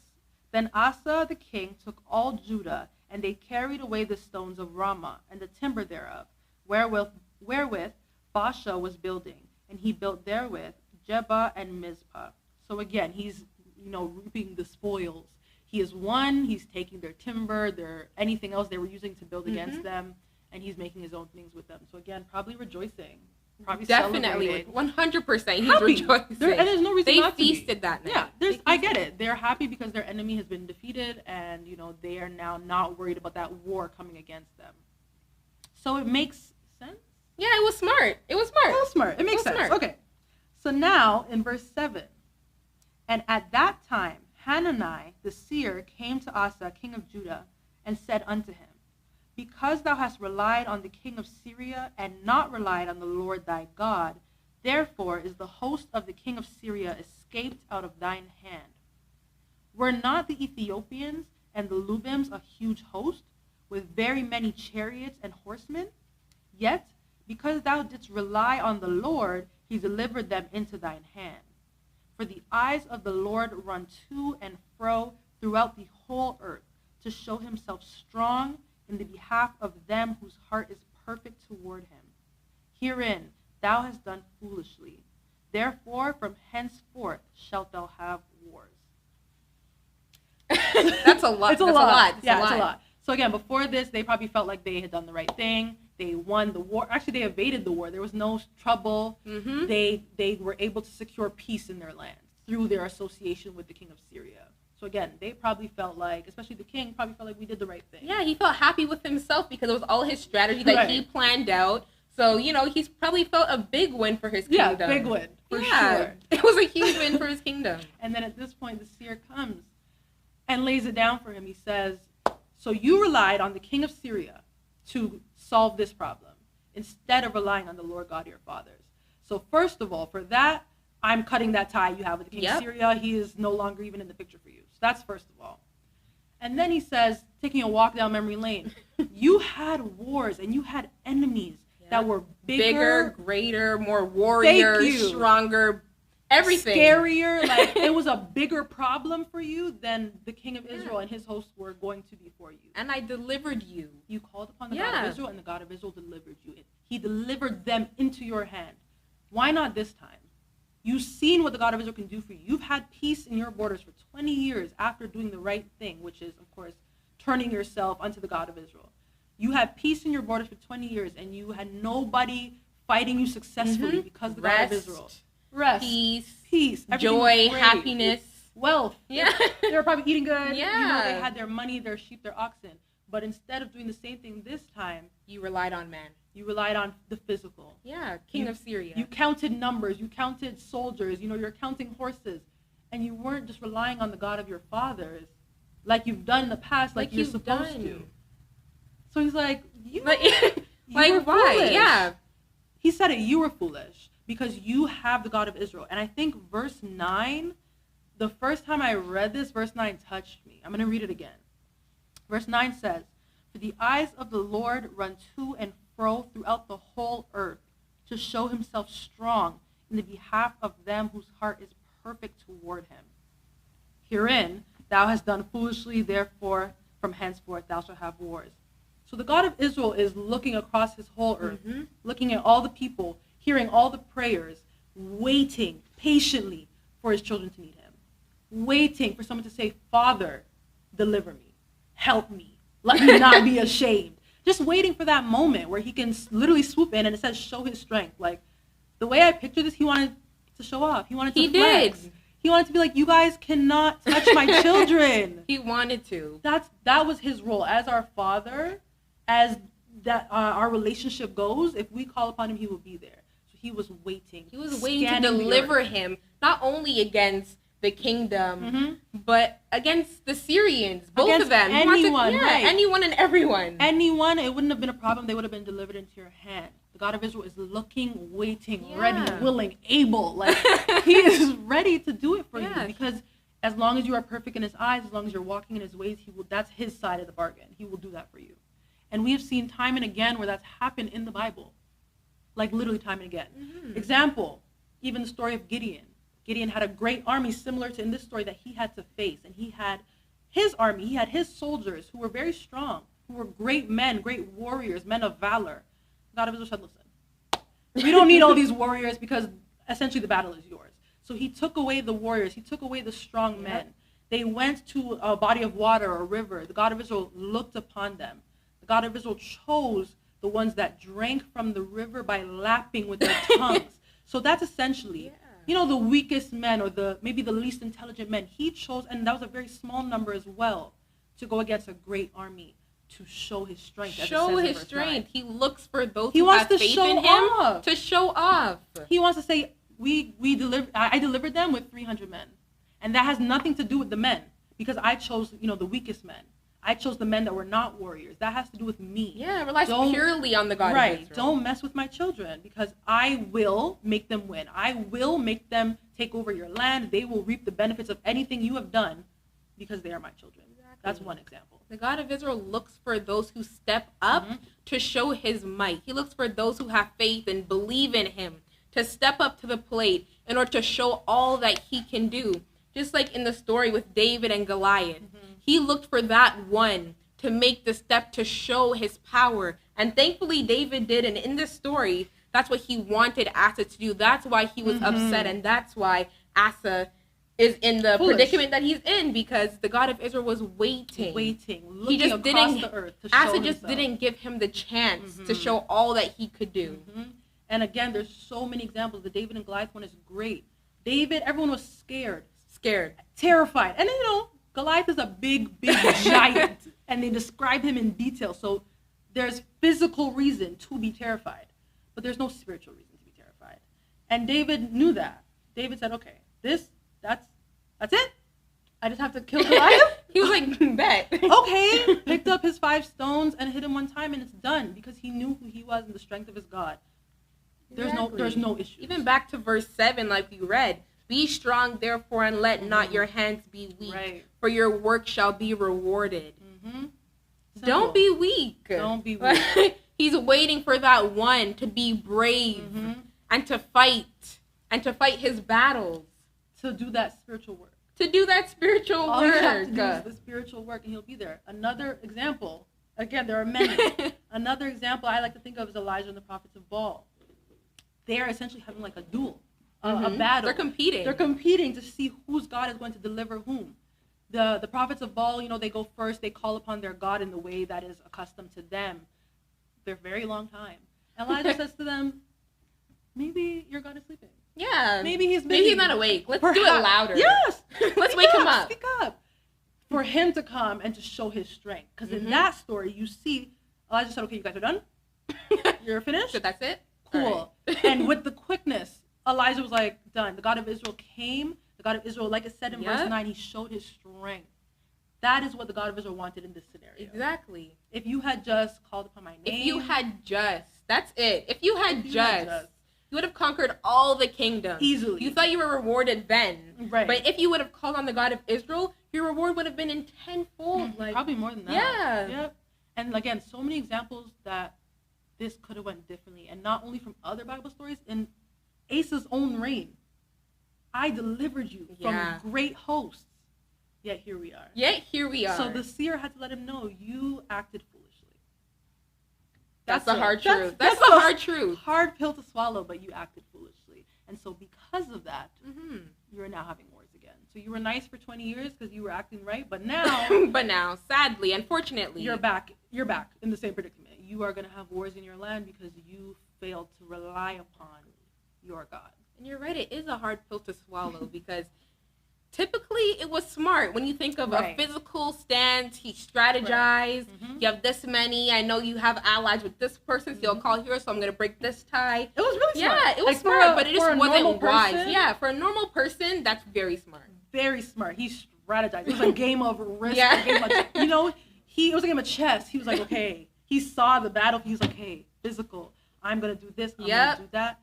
then Asa the king took all Judah, and they carried away the stones of Ramah and the timber thereof, wherewith Baasha was building, and he built therewith Jebah and Mizpah. So again, he's reaping the spoils. He is won. He's taking their timber, anything else they were using to build against them, and he's making his own things with them. So again, probably rejoicing. Probably definitely 100%. He's happy. Rejoicing. And there's no reason not to be. They feasted that night. Yeah, I get it. They're happy because their enemy has been defeated, and they are now not worried about that war coming against them. So it makes sense. Yeah, it was smart. It was smart. It makes sense. Smart. Okay. So now in verse 7, and at that time Hanani the seer came to Asa, king of Judah, and said unto him, because thou hast relied on the king of Syria, and not relied on the Lord thy God, therefore is the host of the king of Syria escaped out of thine hand. Were not the Ethiopians and the Lubims a huge host, with very many chariots and horsemen? Yet, because thou didst rely on the Lord, he delivered them into thine hand. For the eyes of the Lord run to and fro throughout the whole earth, to show himself strong in the behalf of them whose heart is perfect toward him. Herein thou hast done foolishly. Therefore from henceforth shalt thou have wars. That's a lot. It's a lot. It's a lot. So again, before this, they probably felt like they had done the right thing. They won the war. Actually, they evaded the war. There was no trouble. They were able to secure peace in their land through their association with the king of Syria. So again, they probably felt like, especially the king, probably felt like we did the right thing. Yeah, he felt happy with himself because it was all his strategy that he planned out. So, he's probably felt a big win for his kingdom. Yeah, big win, for sure. It was a huge win for his kingdom. And then at this point, the seer comes and lays it down for him. He says, so you relied on the king of Syria to solve this problem instead of relying on the Lord God of your fathers. So first of all, for that, I'm cutting that tie you have with the king of Syria. He is no longer even in the picture for you. So that's first of all. And then he says, taking a walk down memory lane, you had wars and you had enemies that were bigger, greater, more warriors, stronger. everything. scarier. Like, it was a bigger problem for you than the king of Israel and his hosts were going to be for you. And I delivered you. You called upon the God of Israel, and the God of Israel delivered you. He delivered them into your hand. Why not this time? You've seen what the God of Israel can do for you. You've had peace in your borders for 20 years after doing the right thing, which is, of course, turning yourself unto the God of Israel. You had peace in your borders for 20 years, and you had nobody fighting you successfully because of the God of Israel. Rest, peace, joy, happiness, wealth. Yeah. They were probably eating good. Yeah. You know, they had their money, their sheep, their oxen. But instead of doing the same thing this time, you relied on man. You relied on the physical. Yeah, king of Syria. You counted numbers. You counted soldiers. You know, you're counting horses. And you weren't just relying on the God of your fathers like you've done in the past, like you're supposed to. So he's like, you were why? Foolish. Yeah. He said it, you were foolish because you have the God of Israel. And I think verse 9, the first time I read this, verse 9 touched me. I'm going to read it again. Verse 9 says, "For the eyes of the Lord run to and fro throughout the whole earth to show himself strong in the behalf of them whose heart is perfect toward him. Herein thou hast done foolishly, therefore from henceforth thou shalt have wars." So the God of Israel is looking across his whole earth, looking at all the people, hearing all the prayers, waiting patiently for his children to need him, waiting for someone to say, "Father, deliver me, help me, let me not be ashamed." Just waiting for that moment where he can literally swoop in, and it says show his strength. Like, the way I picture this, he wanted to show off. He wanted to flex. Did. He wanted to be like, you guys cannot touch my children. He wanted to. That was his role as our father, as that our relationship goes. If we call upon him, he will be there. So he was waiting. He was waiting to deliver him, not only against the kingdom, but against the Syrians, both against of them. Anyone, right. Anyone and everyone. Anyone, it wouldn't have been a problem. They would have been delivered into your hand. The God of Israel is looking, waiting, ready, willing, able. Like, he is ready to do it for you, because as long as you are perfect in his eyes, as long as you're walking in his ways, he will. That's his side of the bargain. He will do that for you. And we have seen time and again where that's happened in the Bible. Like, literally time and again. Example, even the story of Gideon. Gideon had a great army similar to in this story that he had to face. And he had his army, he had his soldiers who were very strong, who were great men, great warriors, men of valor. God of Israel said, listen, we don't need all these warriors because essentially the battle is yours. So he took away the warriors. He took away the strong men. They went to a body of water or a river. The God of Israel looked upon them. The God of Israel chose the ones that drank from the river by lapping with their tongues. So that's essentially, you know, the weakest men or maybe the least intelligent men. He chose, and that was a very small number as well, to go against a great army to show his strength. Show his strength. He looks for those who have faith in him to show off. He wants to say, I delivered them with 300 men. And that has nothing to do with the men, because I chose, you know, the weakest men. I chose the men that were not warriors. That has to do with me. Yeah, relies purely on the God of Israel. Don't mess with my children, because I will make them win. I will make them take over your land. They will reap the benefits of anything you have done because they are my children. Exactly. That's one example. The God of Israel looks for those who step up to show his might. He looks for those who have faith and believe in him to step up to the plate in order to show all that he can do. Just like in the story with David and Goliath. He looked for that one to make the step to show his power. And thankfully David did. And in this story, that's what he wanted Asa to do. That's why he was upset. And that's why Asa is in the predicament that he's in, because the God of Israel was waiting. He just didn't, the earth to Asa just didn't give him the chance to show all that he could do. And again, there's so many examples. The David and Goliath one is great. David, everyone was scared, terrified. And then, you know, Goliath is a big giant, and they describe him in detail. So there's physical reason to be terrified, but there's no spiritual reason to be terrified. And David knew that. David said, okay, that's it? I just have to kill Goliath? He was like, bet. Okay. Picked up his 5 stones and hit him one time, and it's done, because he knew who he was and the strength of his God. There's no issue. Even back to verse 7, like we read, be strong, therefore, and let not your hands be weak, for your work shall be rewarded. Don't be weak. Don't be weak. He's waiting for that one to be brave and to fight and to fight his battles. To do that spiritual work. To do that spiritual All work. you have to do is the spiritual work, and he'll be there. Another example, again, there are many. Another example I like to think of is Elijah and the prophets of Baal. They are essentially having like a duel, a battle. They're competing. They're competing to see whose God is going to deliver whom. The prophets of Baal, they go first. They call upon their God in the way that is accustomed to them. They're very long time. Elijah says to them, maybe your God is sleeping. Yeah. Maybe he's not awake. Let's do it louder. Yes. Let's wake him up. Speak up. For him to come and to show his strength. Because in that story, you see, Elijah said, okay, you guys are done? You're finished? So that's it? Cool. Right. And with the quickness, Elijah was like, done. The God of Israel came. The God of Israel, like it said in verse 9, he showed his strength. That is what the God of Israel wanted in this scenario. Exactly. If you had just called upon my name. If you had just. That's it. If you had just. You would have conquered all the kingdoms. Easily. You thought you were rewarded then. Right. But if you would have called on the God of Israel, your reward would have been in tenfold. Like, probably more than that. Yeah. Yep. And again, so many examples that this could have went differently. And not only from other Bible stories, in Asa's own reign. I delivered you from great hosts. Yet here we are. So the seer had to let him know, you acted foolishly. That's the hard truth. That's the hard truth. Hard pill to swallow, but you acted foolishly. And so because of that, you are now having wars again. So you were nice for 20 years because you were acting right, but now... sadly, unfortunately... You're back in the same predicament. You are going to have wars in your land because you failed to rely upon your God. And you're right, it is a hard pill to swallow because... Typically, it was smart. When you think of a physical stance, he strategized. You have this many. I know you have allies with this person, so you'll call here, so I'm going to break this tie. It was really smart. Yeah, it was smart, but it just wasn't wise. Yeah, for a normal person, that's very smart. Very smart. He strategized. It was a game of risk. A game of, it was a game of chess. He was like, okay. He saw the battle. He was like, hey, physical. I'm going to do this. I'm going to do that.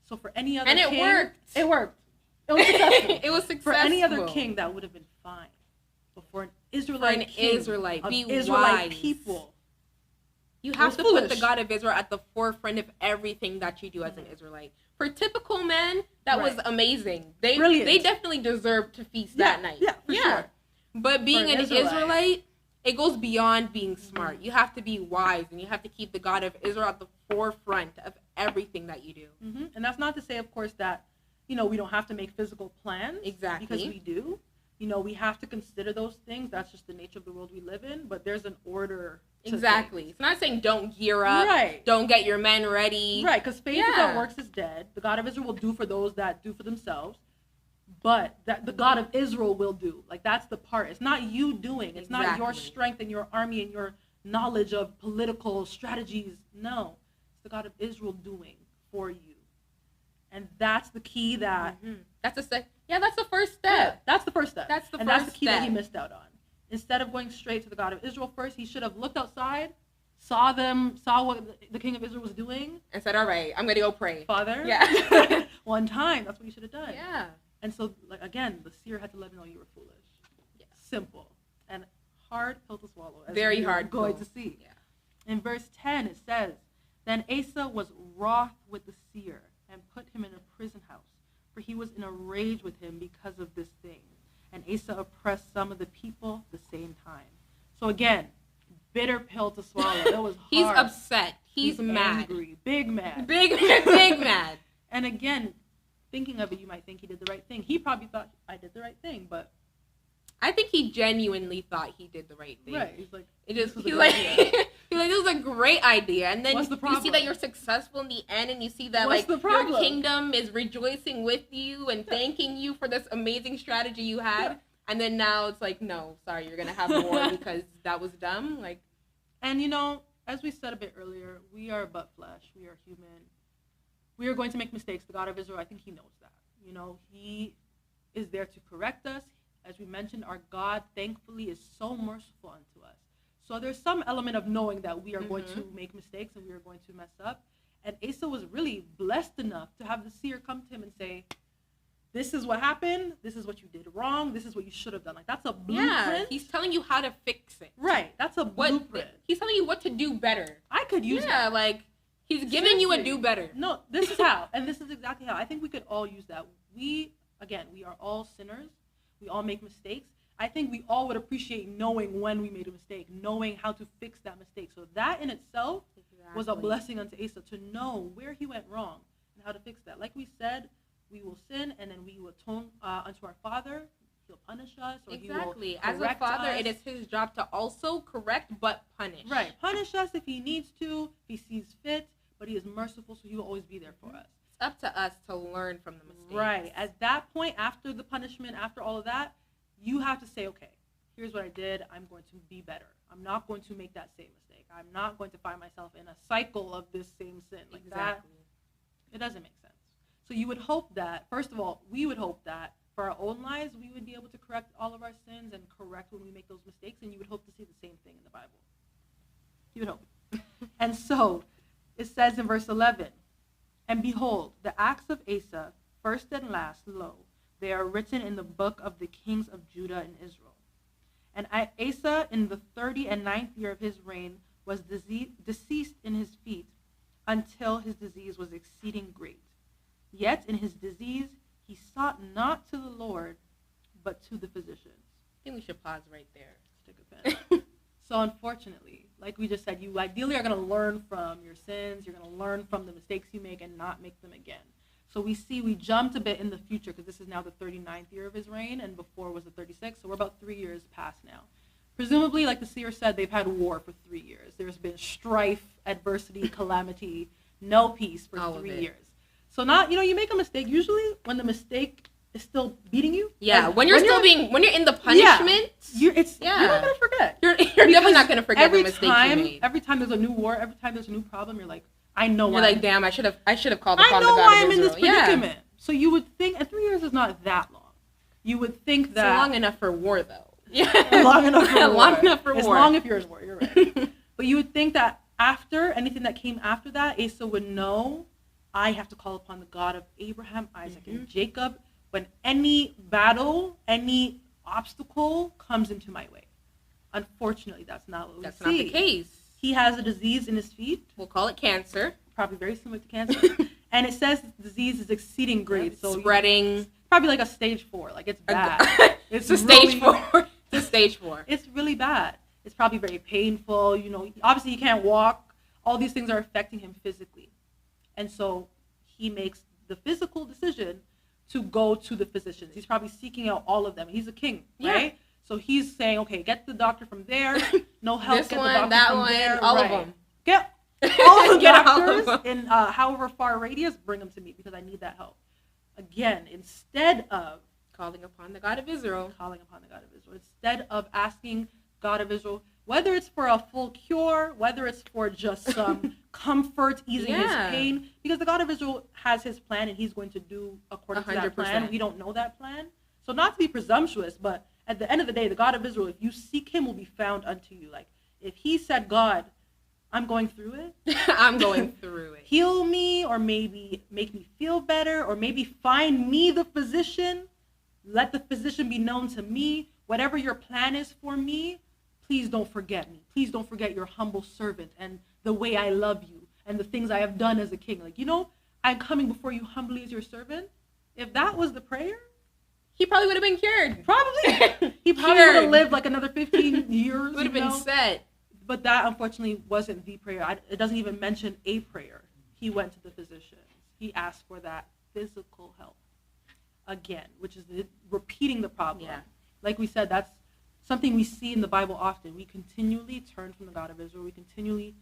So for any other king... worked. It worked. It was successful. It was successful. For any other king, that would have been fine. But for an Israelite king, Israelite people, you have to put the God of Israel at the forefront of everything that you do as an Israelite. For typical men, that was amazing. They definitely deserved to feast that night. Yeah, for sure. But being an Israelite, it goes beyond being smart. You have to be wise, and you have to keep the God of Israel at the forefront of everything that you do. And that's not to say, of course, that we don't have to make physical plans. Exactly. Because we do. We have to consider those things. That's just the nature of the world we live in. But there's an order to Exactly. It's not saying don't gear up. Right. Don't get your men ready. Right, because faith without works is dead. The God of Israel will do for those that do for themselves. But that the God of Israel will do. Like, that's the part. It's not you doing. It's not your strength and your army and your knowledge of political strategies. No. It's the God of Israel doing for you. And that's the key that... That's the first step. Yeah, that's the first step. That's the key that he missed out on. Instead of going straight to the God of Israel first, he should have looked outside, saw what the king of Israel was doing. And said, all right, I'm going to go pray. Father. Yeah. One time. That's what you should have done. Yeah. And so, again, the seer had to let him know you were foolish. Yeah. Simple. And hard pill to swallow. Very hard. Going to see. Yeah. In verse 10, it says, Then Asa was wroth with the seer and put him in a prison house, for he was in a rage with him because of this thing. And Asa oppressed some of the people the same time. So again, bitter pill to swallow. It was hard. He's upset. He's mad. Angry. Big mad. Big mad. And again, thinking of it, you might think he did the right thing. He probably thought, I did the right thing, but... I think he genuinely thought he did the right thing. Right. He's like, this was a great idea. And then you see that you're successful in the end, and you see that your kingdom is rejoicing with you and thanking you for this amazing strategy you had. Yeah. And then now it's like, no, sorry, you're going to have more because that was dumb. And as we said a bit earlier, we are but flesh. We are human. We are going to make mistakes. The God of Israel, I think he knows that. He is there to correct us. As we mentioned, our God, thankfully, is so merciful unto us. So there's some element of knowing that we are going to make mistakes and we are going to mess up. And Asa was really blessed enough to have the seer come to him and say, this is what happened. This is what you did wrong. This is what you should have done. That's a blueprint. Yeah, he's telling you how to fix it. Right. That's a blueprint. He's telling you what to do better. I could use that. He's giving you a do better. No, this is how, and this is exactly how. I think we could all use that. We are all sinners. We all make mistakes. I think we all would appreciate knowing when we made a mistake, knowing how to fix that mistake. So that in itself was a blessing unto Asa, to know where he went wrong and how to fix that. Like we said, we will sin, and then we will atone unto our Father. He'll punish us. Or exactly. He will as a father, us. it is his job to also correct but punish. Right. Punish us if he needs to, if he sees fit, but he is merciful, so he will always be there for us. It's up to us to learn from the mistakes. Right. At that point, after the punishment, after all of that, you have to say, okay, here's what I did. I'm going to be better. I'm not going to make that same mistake. I'm not going to find myself in a cycle of this same sin. Like exactly. That, it doesn't make sense. So you would hope that, first of all, we would hope that for our own lives, we would be able to correct all of our sins and correct when we make those mistakes, and you would hope to see the same thing in the Bible. You would hope. And so, it says in verse 11, "And behold, the acts of Asa, first and last, lo, they are written in the book of the kings of Judah and Israel. And Asa, in the 39th year of his reign, was deceased in his feet, until his disease was exceeding great. Yet in his disease he sought not to the Lord, but to the physicians." I think we should pause right there. Stick a pen. So unfortunately, like we just said, you ideally are going to learn from your sins. You're going to learn from the mistakes you make and not make them again. So we jumped a bit in the future, because this is now the 39th year of his reign, and before was the 36th. So we're about 3 years past now. Presumably, like the seer said, they've had war for 3 years. There's been strife, adversity, calamity, no peace for 3 years. So not, you make a mistake. Usually when the mistake is still beating you. Yeah, when you're in the punishment. You're not going to forget. You're definitely not going to forget the mistake you made. Every time there's a new war, every time there's a new problem, you're like, I know why. You're like, damn, I should have called upon the God of Israel. I know why I'm in this predicament. Yeah. So you would think, and 3 years is not that long. You would think that. It's long enough for war, though. Yeah. long enough for war. Long enough for war. It's long if you're in war, you're right. But you would think that after, anything that came after that, Asa would know, I have to call upon the God of Abraham, Isaac, and Jacob when any battle, any obstacle comes into my way. Unfortunately, that's not what we see. That's not the case. He has a disease in his feet. We'll call it cancer. Probably very similar to cancer. And it says the disease is exceeding great. So spreading. Probably like a stage 4. Like, it's bad. It's a stage 4. It's a stage 4. It's really bad. It's probably very painful. Obviously he can't walk. All these things are affecting him physically. And so he makes the physical decision to go to the physicians. He's probably seeking out all of them. He's a king, right? So he's saying, okay, get the doctor from there. No help. This get one, the doctor that from one, there. all of them. Get all the Get doctors all of in however far radius. Bring them to me, because I need that help. Again, instead of calling upon the God of Israel. Instead of asking God of Israel, whether it's for a full cure, whether it's for just some comfort, easing his pain, because the God of Israel has his plan, and he's going to do according 100%. To that plan. We don't know that plan. So not to be presumptuous, but at the end of the day, the God of Israel, if you seek him, will be found unto you. Like, if he said, God, I'm going through it. I'm going through it. Heal me, or maybe make me feel better, or maybe find me the physician. Let the physician be known to me. Whatever your plan is for me, please don't forget me. Please don't forget your humble servant and the way I love you and the things I have done as a king. Like, I'm coming before you humbly as your servant. If that was the prayer, he probably would have been cured. Probably. He probably would have lived like another 15 years. Would have been set. But that, unfortunately, wasn't the prayer. It doesn't even mention a prayer. He went to the physicians. He asked for that physical help. Again, which is repeating the problem. Yeah. Like we said, that's something we see in the Bible often. We continually turn from the God of Israel. We continually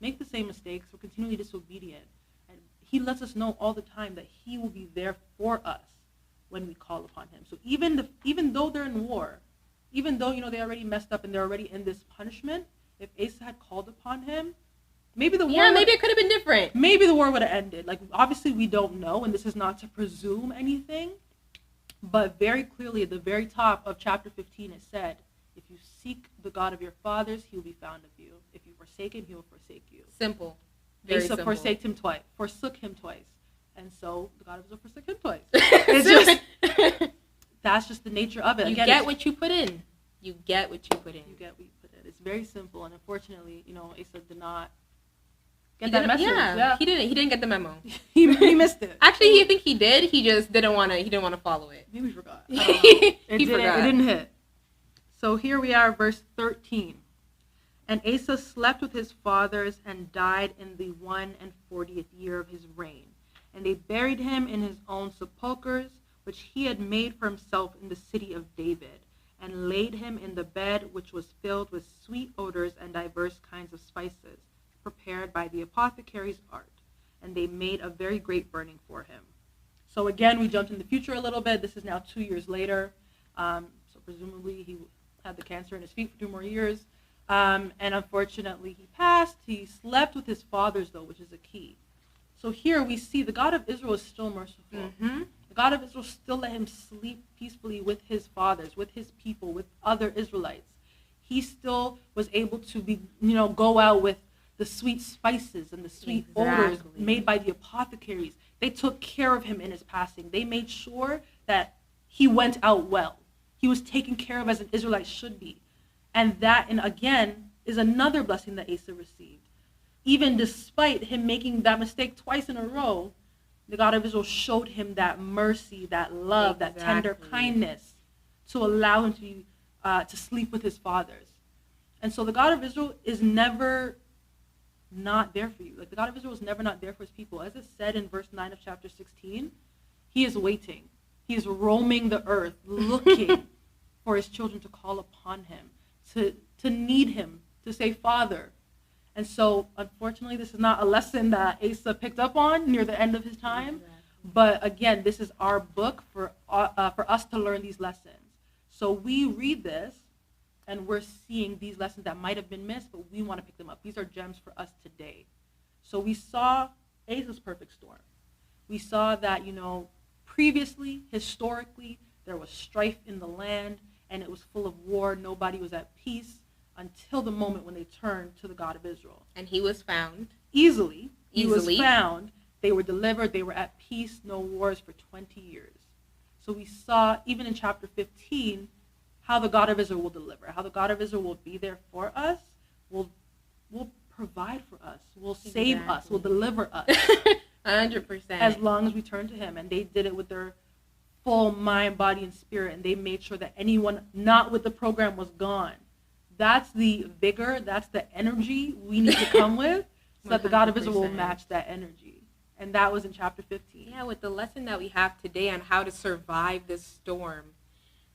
make the same mistakes. We're continually disobedient. And he lets us know all the time that he will be there for us when we call upon him. So even though they're in war, even though, they already messed up and they're already in this punishment, if Asa had called upon him, maybe the war... Yeah, maybe it could have been different. Maybe the war would have ended. Like, obviously we don't know, and this is not to presume anything, but very clearly at the very top of chapter 15 it said, if you seek the God of your fathers, he will be found of you. If you forsake him, he will forsake you. Simple. Very simple. Forsook him twice. And so the God of Israel forsook him twice. It's just, that's just the nature of it. You get what you put in. You get what you put in. It's very simple, and unfortunately, Asa did not get that message. Yeah. He didn't get the memo. he missed it. Actually, I think he did. He just didn't want to follow it. Maybe he forgot. He It didn't hit. So here we are, verse 13. And Asa slept with his fathers and died in the 41st year of his reign. And they buried him in his own sepulchres, which he had made for himself in the city of David, and laid him in the bed which was filled with sweet odors and diverse kinds of spices, prepared by the apothecary's art. And they made a very great burning for him. So again, we jumped in the future a little bit. This is now 2 years later. So presumably he had the cancer in his feet for 2 more years. And unfortunately he passed. He slept with his fathers, though, which is a key. So here we see the God of Israel is still merciful. Mm-hmm. The God of Israel still let him sleep peacefully with his fathers, with his people, with other Israelites. He still was able to go out with the sweet spices and the sweet odors made by the apothecaries. They took care of him in his passing. They made sure that he went out well. He was taken care of as an Israelite should be. And again, is another blessing that Asa received. Even despite him making that mistake twice in a row, the God of Israel showed him that mercy, that love, that tender kindness to allow him to sleep with his fathers. And so the God of Israel is never not there for you. Like, the God of Israel is never not there for his people. As it said in verse 9 of chapter 16, he is waiting. He is roaming the earth, looking for his children to call upon him, to need him, to say, Father. And so, unfortunately, this is not a lesson that Asa picked up on near the end of his time. Exactly. But again, this is our book for us to learn these lessons. So we read this, and we're seeing these lessons that might have been missed, but we want to pick them up. These are gems for us today. So we saw Asa's perfect storm. We saw that, previously, historically, there was strife in the land, and it was full of war. Nobody was at peace until the moment when they turned to the God of Israel. And he was found. Easily. He was found. They were delivered. They were at peace. No wars for 20 years. So we saw, even in chapter 15, how the God of Israel will deliver, how the God of Israel will be there for us, will provide for us, will save us, will deliver us. 100%. As long as we turn to him. And they did it with their full mind, body, and spirit. And they made sure that anyone not with the program was gone. That's the vigor, that's the energy we need to come with, so that the God of Israel will match that energy. And that was in chapter 15. Yeah, with the lesson that we have today on how to survive this storm.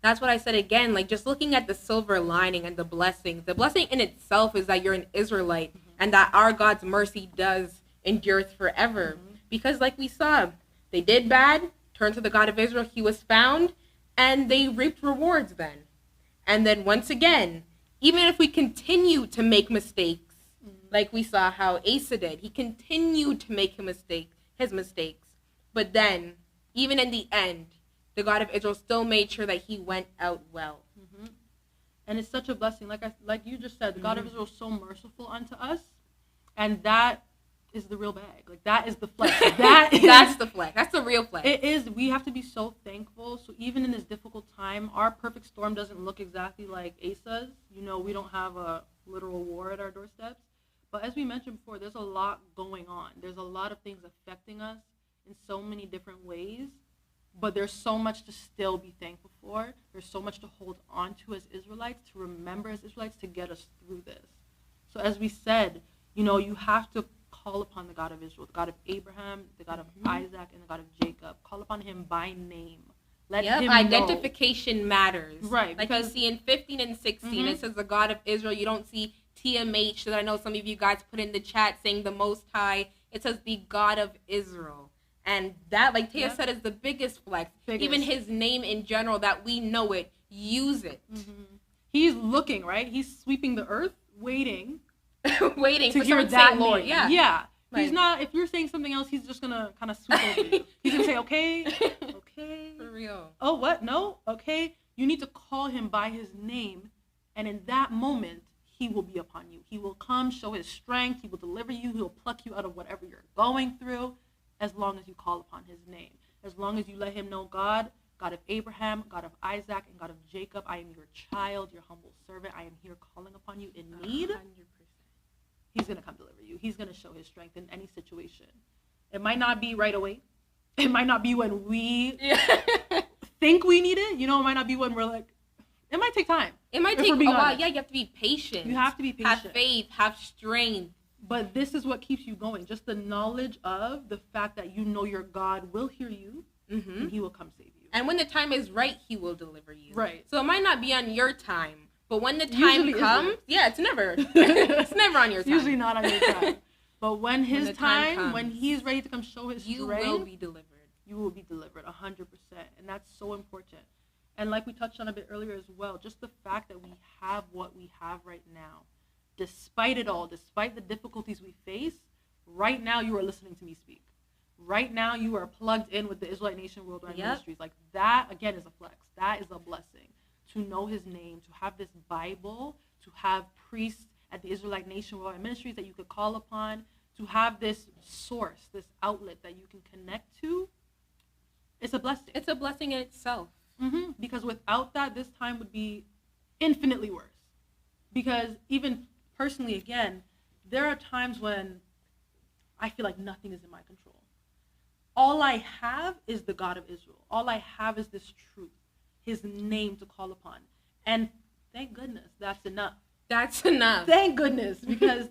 That's what I said again, like, just looking at the silver lining and the blessing. The blessing in itself is that you're an Israelite, and that our God's mercy does endure forever. Because like we saw, they did bad, turned to the God of Israel, he was found, and they reaped rewards then. And then once again, even if we continue to make mistakes, like we saw how Asa did, he continued to make his mistakes. But then, even in the end, the God of Israel still made sure that he went out well. And it's such a blessing. Like you just said, the God of Israel is so merciful unto us. And that is the real bag. Like, that is the flex. That's the flex. That's the real flex. It is. We have to be so thankful. So even in this difficult time, our perfect storm doesn't look exactly like Asa's. We don't have a literal war at our doorsteps. But as we mentioned before, there's a lot going on. There's a lot of things affecting us in so many different ways. But there's so much to still be thankful for. There's so much to hold on to as Israelites, to remember as Israelites, to get us through this. So as we said, you have to call upon the God of Israel, the God of Abraham, the God of Isaac, and the God of Jacob. Call upon him by name. Let him know. Identification matters. Right. Like you see in 15 and 16, it says the God of Israel. You don't see TMH that I know some of you guys put in the chat saying the Most High. It says the God of Israel. And that, like Taya said, is the biggest flex. Even his name in general, that we know it, use it. He's looking, right? He's sweeping the earth, waiting waiting to for hear someone to that say Lord. Yeah. Right. He's not, if you're saying something else, he's just going to kind of sweep over you. He's going to say, okay. For real. Oh, what? No? Okay. You need to call him by his name. And in that moment, he will be upon you. He will come, show his strength. He will deliver you. He will pluck you out of whatever you're going through, as long as you call upon his name. As long as you let him know, God of Abraham, God of Isaac, and God of Jacob, I am your child, your humble servant. I am here calling upon you in need. 100%. he's going to come deliver you. He's going to show his strength in any situation. It might not be right away. It might not be when we think we need it. You know, it might not be when we're like, it might take time. It might take a while. Yeah, you have to be patient. You have to be patient. Have faith, have strength. But this is what keeps you going. Just the knowledge of the fact that you know your God will hear you and he will come save you. And when the time is right, he will deliver you. Right. So it might not be on your time. But when the time comes, it's never. It's never on your time. Usually not on your time. But when his time comes, when he's ready to come show his strength, you will be delivered. You will be delivered 100%. And that's so important. And like we touched on a bit earlier as well, just the fact that we have what we have right now, despite it all, despite the difficulties we face, right now you are listening to me speak. Right now you are plugged in with the Israelite Nation Worldwide Ministries. Like that, again, is a flex. That is a blessing. To know his name, to have this Bible, to have priests at the Israelite Nation Worldwide Ministries that you could call upon, to have this source, this outlet that you can connect to, it's a blessing. It's a blessing in itself. Because without that, this time would be infinitely worse. Because even personally, again, there are times when I feel like nothing is in my control. All I have is the God of Israel. All I have is this truth, his name to call upon. And thank goodness that's enough. That's enough. Thank goodness. Because,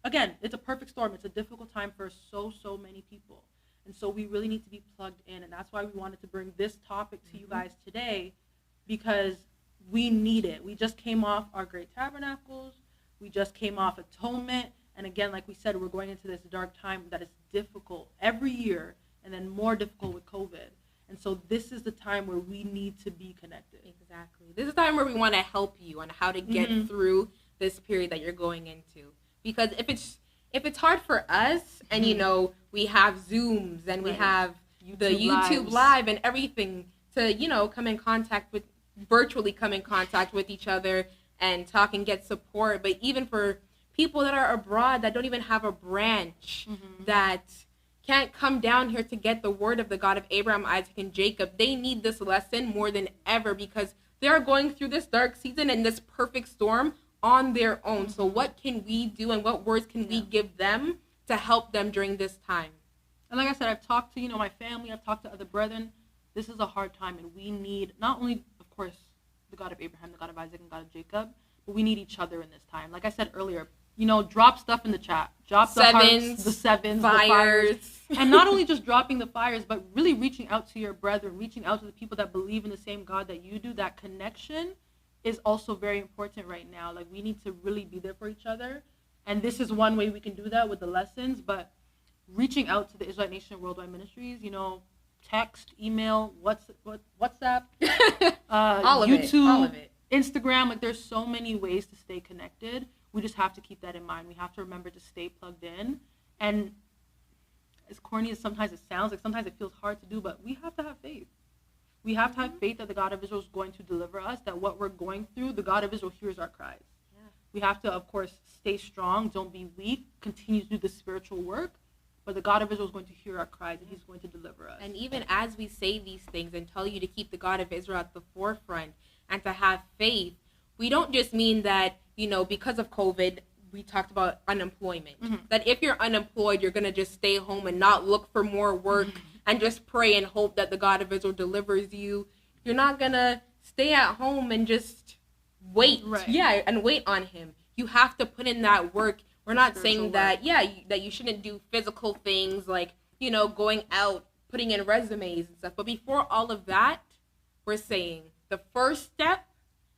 again, it's a perfect storm. It's a difficult time for so many people. And so we really need to be plugged in. And that's why we wanted to bring this topic to you guys today, because we need it. We just came off our Great Tabernacles. We just came off Atonement. And again, like we said, we're going into this dark time that is difficult every year, and then more difficult with COVID. And so this is the time where we need to be connected. Exactly. This is the time where we want to help you on how to get through this period that you're going into. Because if it's hard for us, and you know, we have Zooms and we have the YouTube Live and everything to, you know, virtually come in contact with each other and talk and get support. But even for people that are abroad that don't even have a branch, that can't come down here to get the word of the God of Abraham, Isaac, and Jacob, they need this lesson more than ever, because they are going through this dark season and this perfect storm on their own. So what can we do, and what words can we give them to help them during this time? And like I said, I've talked to, my family, I've talked to other brethren. This is a hard time, and we need not only, of course, the God of Abraham, the God of Isaac, and God of Jacob, but we need each other in this time. Like I said earlier, drop stuff in the chat. Drop the hearts, the sevens, the fires. And not only just dropping the fires, but really reaching out to your brethren, reaching out to the people that believe in the same God that you do. That connection is also very important right now. Like, we need to really be there for each other. And this is one way we can do that with the lessons. But reaching out to the Israelite Nation Worldwide Ministries, text, email, WhatsApp, all of YouTube, all of it. Instagram. Like, there's so many ways to stay connected. We just have to keep that in mind. We have to remember to stay plugged in. And as corny as sometimes it sounds, like sometimes it feels hard to do, but we have to have faith. We have to have faith that the God of Israel is going to deliver us, that what we're going through, the God of Israel hears our cries. Yeah. We have to, of course, stay strong, don't be weak, continue to do the spiritual work, but the God of Israel is going to hear our cries, and he's going to deliver us. And even as we say these things and tell you to keep the God of Israel at the forefront and to have faith, we don't just mean that, because of COVID, we talked about unemployment. That if you're unemployed, you're going to just stay home and not look for more work and just pray and hope that the God of Israel delivers you. You're not going to stay at home and just wait. Right. Yeah, and wait on him. You have to put in that work. We're not saying that, that you shouldn't do physical things like, going out, putting in resumes and stuff. But before all of that, we're saying the first step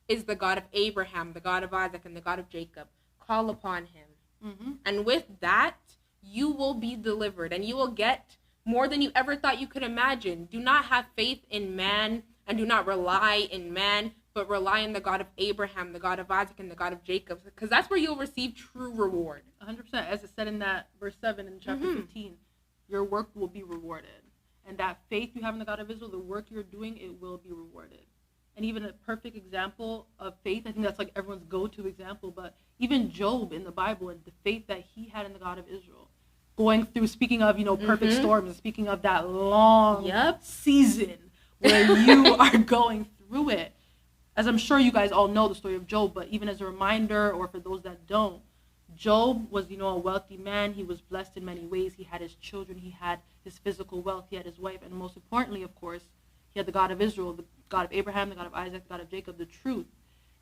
is the God of Abraham, the God of Isaac, and the God of Jacob. Call upon him. And with that, you will be delivered, and you will get more than you ever thought you could imagine. Do not have faith in man, and do not rely in man, but rely on the God of Abraham, the God of Isaac, and the God of Jacob, because that's where you'll receive true reward. 100%. As it said in that verse 7 in chapter 15, your work will be rewarded. And that faith you have in the God of Israel, the work you're doing, it will be rewarded. And even a perfect example of faith, I think that's like everyone's go-to example, but even Job in the Bible and the faith that he had in the God of Israel, going through, speaking of, perfect storms, speaking of that long season where you are going through it. As I'm sure you guys all know the story of Job, but even as a reminder, or for those that don't, Job was, a wealthy man. He was blessed in many ways. He had his children. He had his physical wealth. He had his wife. And most importantly, of course, he had the God of Israel, the God of Abraham, the God of Isaac, the God of Jacob, the truth.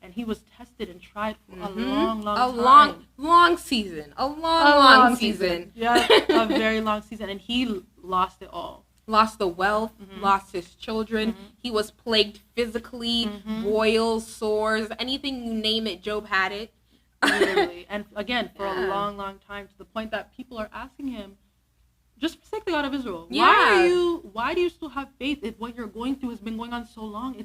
And he was tested and tried for a long time. long season. A long season. Yeah, a very long season. And he lost it all. Lost the wealth, lost his children. He was plagued physically, boils, sores, anything you name it, Job had it. Literally. And again, for a long time, to the point that people are asking him, just forsake the God of Israel. Why do you still have faith if what you're going through has been going on so long?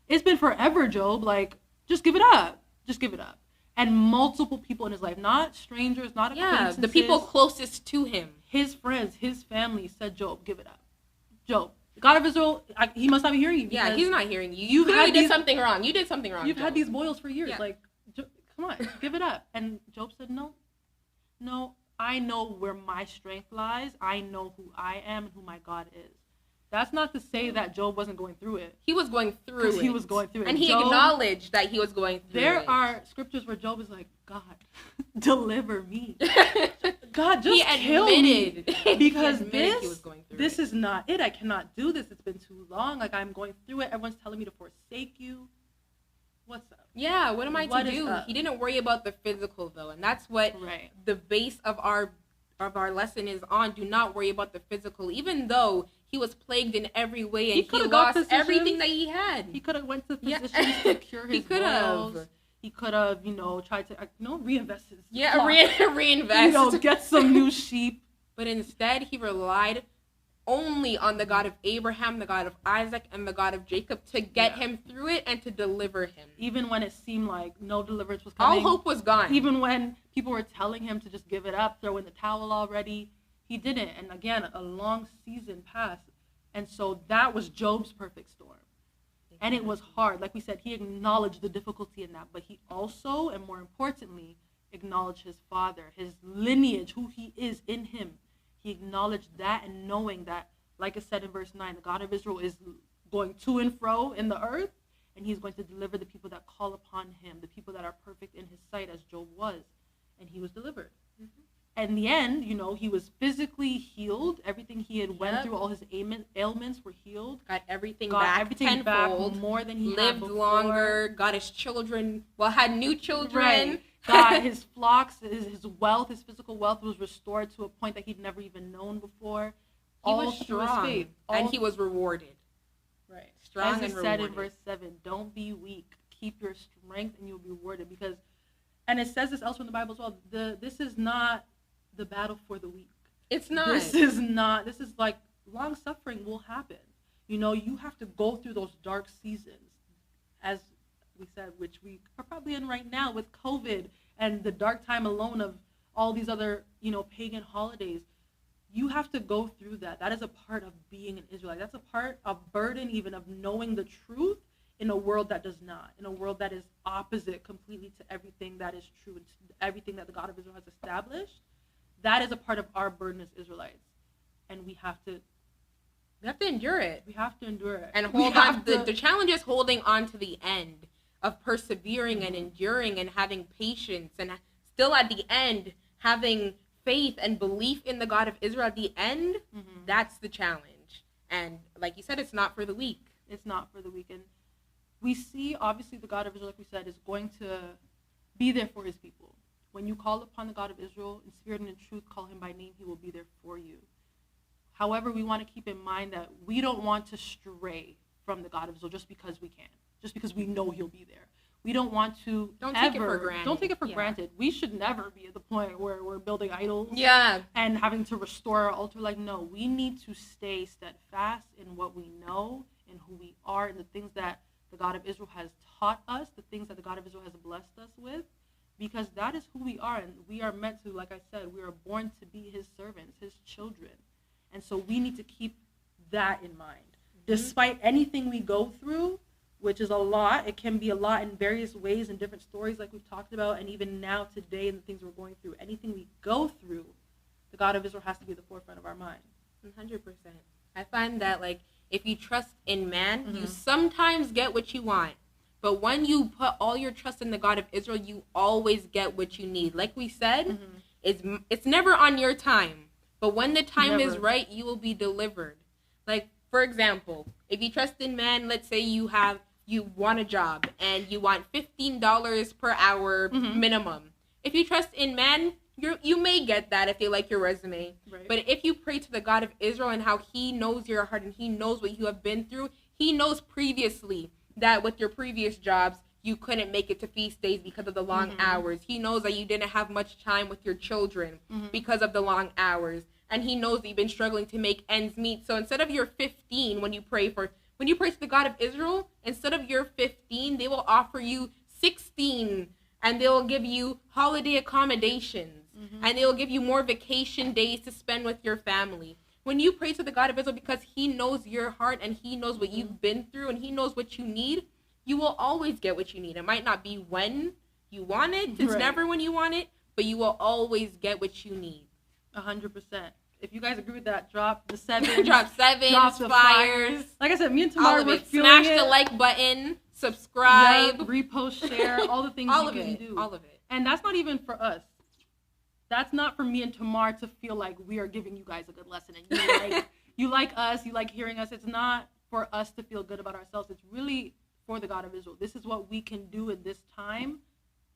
It's been forever, Job. Like, just give it up. Just give it up. And multiple people in his life, not strangers, not acquaintances. The people closest to him. His friends, his family said, Job, give it up. Job, the God of Israel, he must not be hearing you. Yeah, he's not hearing you. You did something wrong. You did something wrong. You've Job. had these boils for years. Yeah. Like, come on, give it up. And Job said, no, I know where my strength lies. I know who I am and who my God is. That's not to say that Job wasn't going through it. He was going through it. He was going through it. And he acknowledged that he was going through it. There are scriptures where Job is like, God, deliver me. God, just kill me. Because this is not it. I cannot do this. It's been too long. Like, I'm going through it. Everyone's telling me to forsake you. What's up? Yeah, what am I to do? He didn't worry about the physical, though. And that's what the base of our lesson is on. Do not worry about the physical. Even though he was plagued in every way and he lost everything that he had. He could have went to physicians to cure his boils. He could have, tried to, reinvest his reinvest. Get some new sheep. But instead, he relied only on the God of Abraham, the God of Isaac, and the God of Jacob to get him through it and to deliver him. Even when it seemed like no deliverance was coming. All hope was gone. Even when people were telling him to just give it up, throw in the towel already, he didn't. And again, a long season passed. And so that was Job's perfect storm. And it was hard. Like we said, he acknowledged the difficulty in that. But he also, and more importantly, acknowledged his father, his lineage, who he is in him. He acknowledged that, and knowing that, like it said in verse 9, the God of Israel is going to and fro in the earth, and he's going to deliver the people that call upon him, the people that are perfect in his sight, as Job was. And he was delivered. And in the end, he was physically healed. Everything he had went through, all his ailments were healed. Got everything back tenfold, more than he lived had before. Longer, got his children, had new children. Right. God, his flocks, his wealth, his physical wealth was restored to a point that he'd never even known before. He was strong, faith, and he was rewarded. Right. Strong and rewarded. As it said in verse 7, don't be weak. Keep your strength and you'll be rewarded. Because, and it says this elsewhere in the Bible as well, this is not the battle for the weak. It's not. This is like long suffering will happen. You have to go through those dark seasons, as we said, which we are probably in right now with COVID and the dark time alone of all these other, pagan holidays. You have to go through that. That is a part of being an Israelite. That's a burden even of knowing the truth in a world that does not, in a world that is opposite completely to everything that is true, and to everything that the God of Israel has established. That is a part of our burden as Israelites. And we have to endure it. We have to endure it. And hold on. The challenge is holding on to the end, of persevering and enduring and having patience, and still at the end having faith and belief in the God of Israel at the end. That's the challenge. And like you said, it's not for the weak. It's not for the weak. And we see, obviously, the God of Israel, like we said, is going to be there for his people. When you call upon the God of Israel in spirit and in truth, call him by name, he will be there for you. However, we want to keep in mind that we don't want to stray from the God of Israel just because we can. Just because we know he'll be there. We don't want to take it for granted. Don't take it for granted. We should never be at the point where we're building idols and having to restore our altar. Like, no, we need to stay steadfast in what we know and who we are and the things that the God of Israel has taught us, the things that the God of Israel has blessed us with, because that is who we are. And we are meant to, like I said, we are born to be his servants, his children. And so we need to keep that in mind. Despite anything we go through, which is a lot. It can be a lot in various ways and different stories like we've talked about, and even now today and the things we're going through. Anything we go through, the God of Israel has to be at the forefront of our mind. 100%. I find that, if you trust in man, you sometimes get what you want. But when you put all your trust in the God of Israel, you always get what you need. Like we said, it's never on your time. But when the time is right, you will be delivered. Like, for example, if you trust in man, let's say you want a job and you want $15 per hour minimum. If you trust in man, you may get that if they like your resume. Right. But if you pray to the God of Israel and how he knows your heart and he knows what you have been through, he knows previously that with your previous jobs, you couldn't make it to feast days because of the long hours. He knows that you didn't have much time with your children because of the long hours. And he knows that you've been struggling to make ends meet. So instead of your 15, when you pray to the God of Israel, instead of your 15, they will offer you 16, and they will give you holiday accommodations, and they will give you more vacation days to spend with your family. When you pray to the God of Israel, because he knows your heart and he knows what you've been through and he knows what you need, you will always get what you need. It might not be when you want it. It's never when you want it, but you will always get what you need. 100%. If you guys agree with that, drop the 7. Drop the fires. Like I said, me and Tamara were feeling Smash the like button, subscribe, repost, share, all the things you can do. All of it. And that's not even for us. That's not for me and Tamar to feel like we are giving you guys a good lesson and you like us, you like hearing us. It's not for us to feel good about ourselves. It's really for the God of Israel. This is what we can do in this time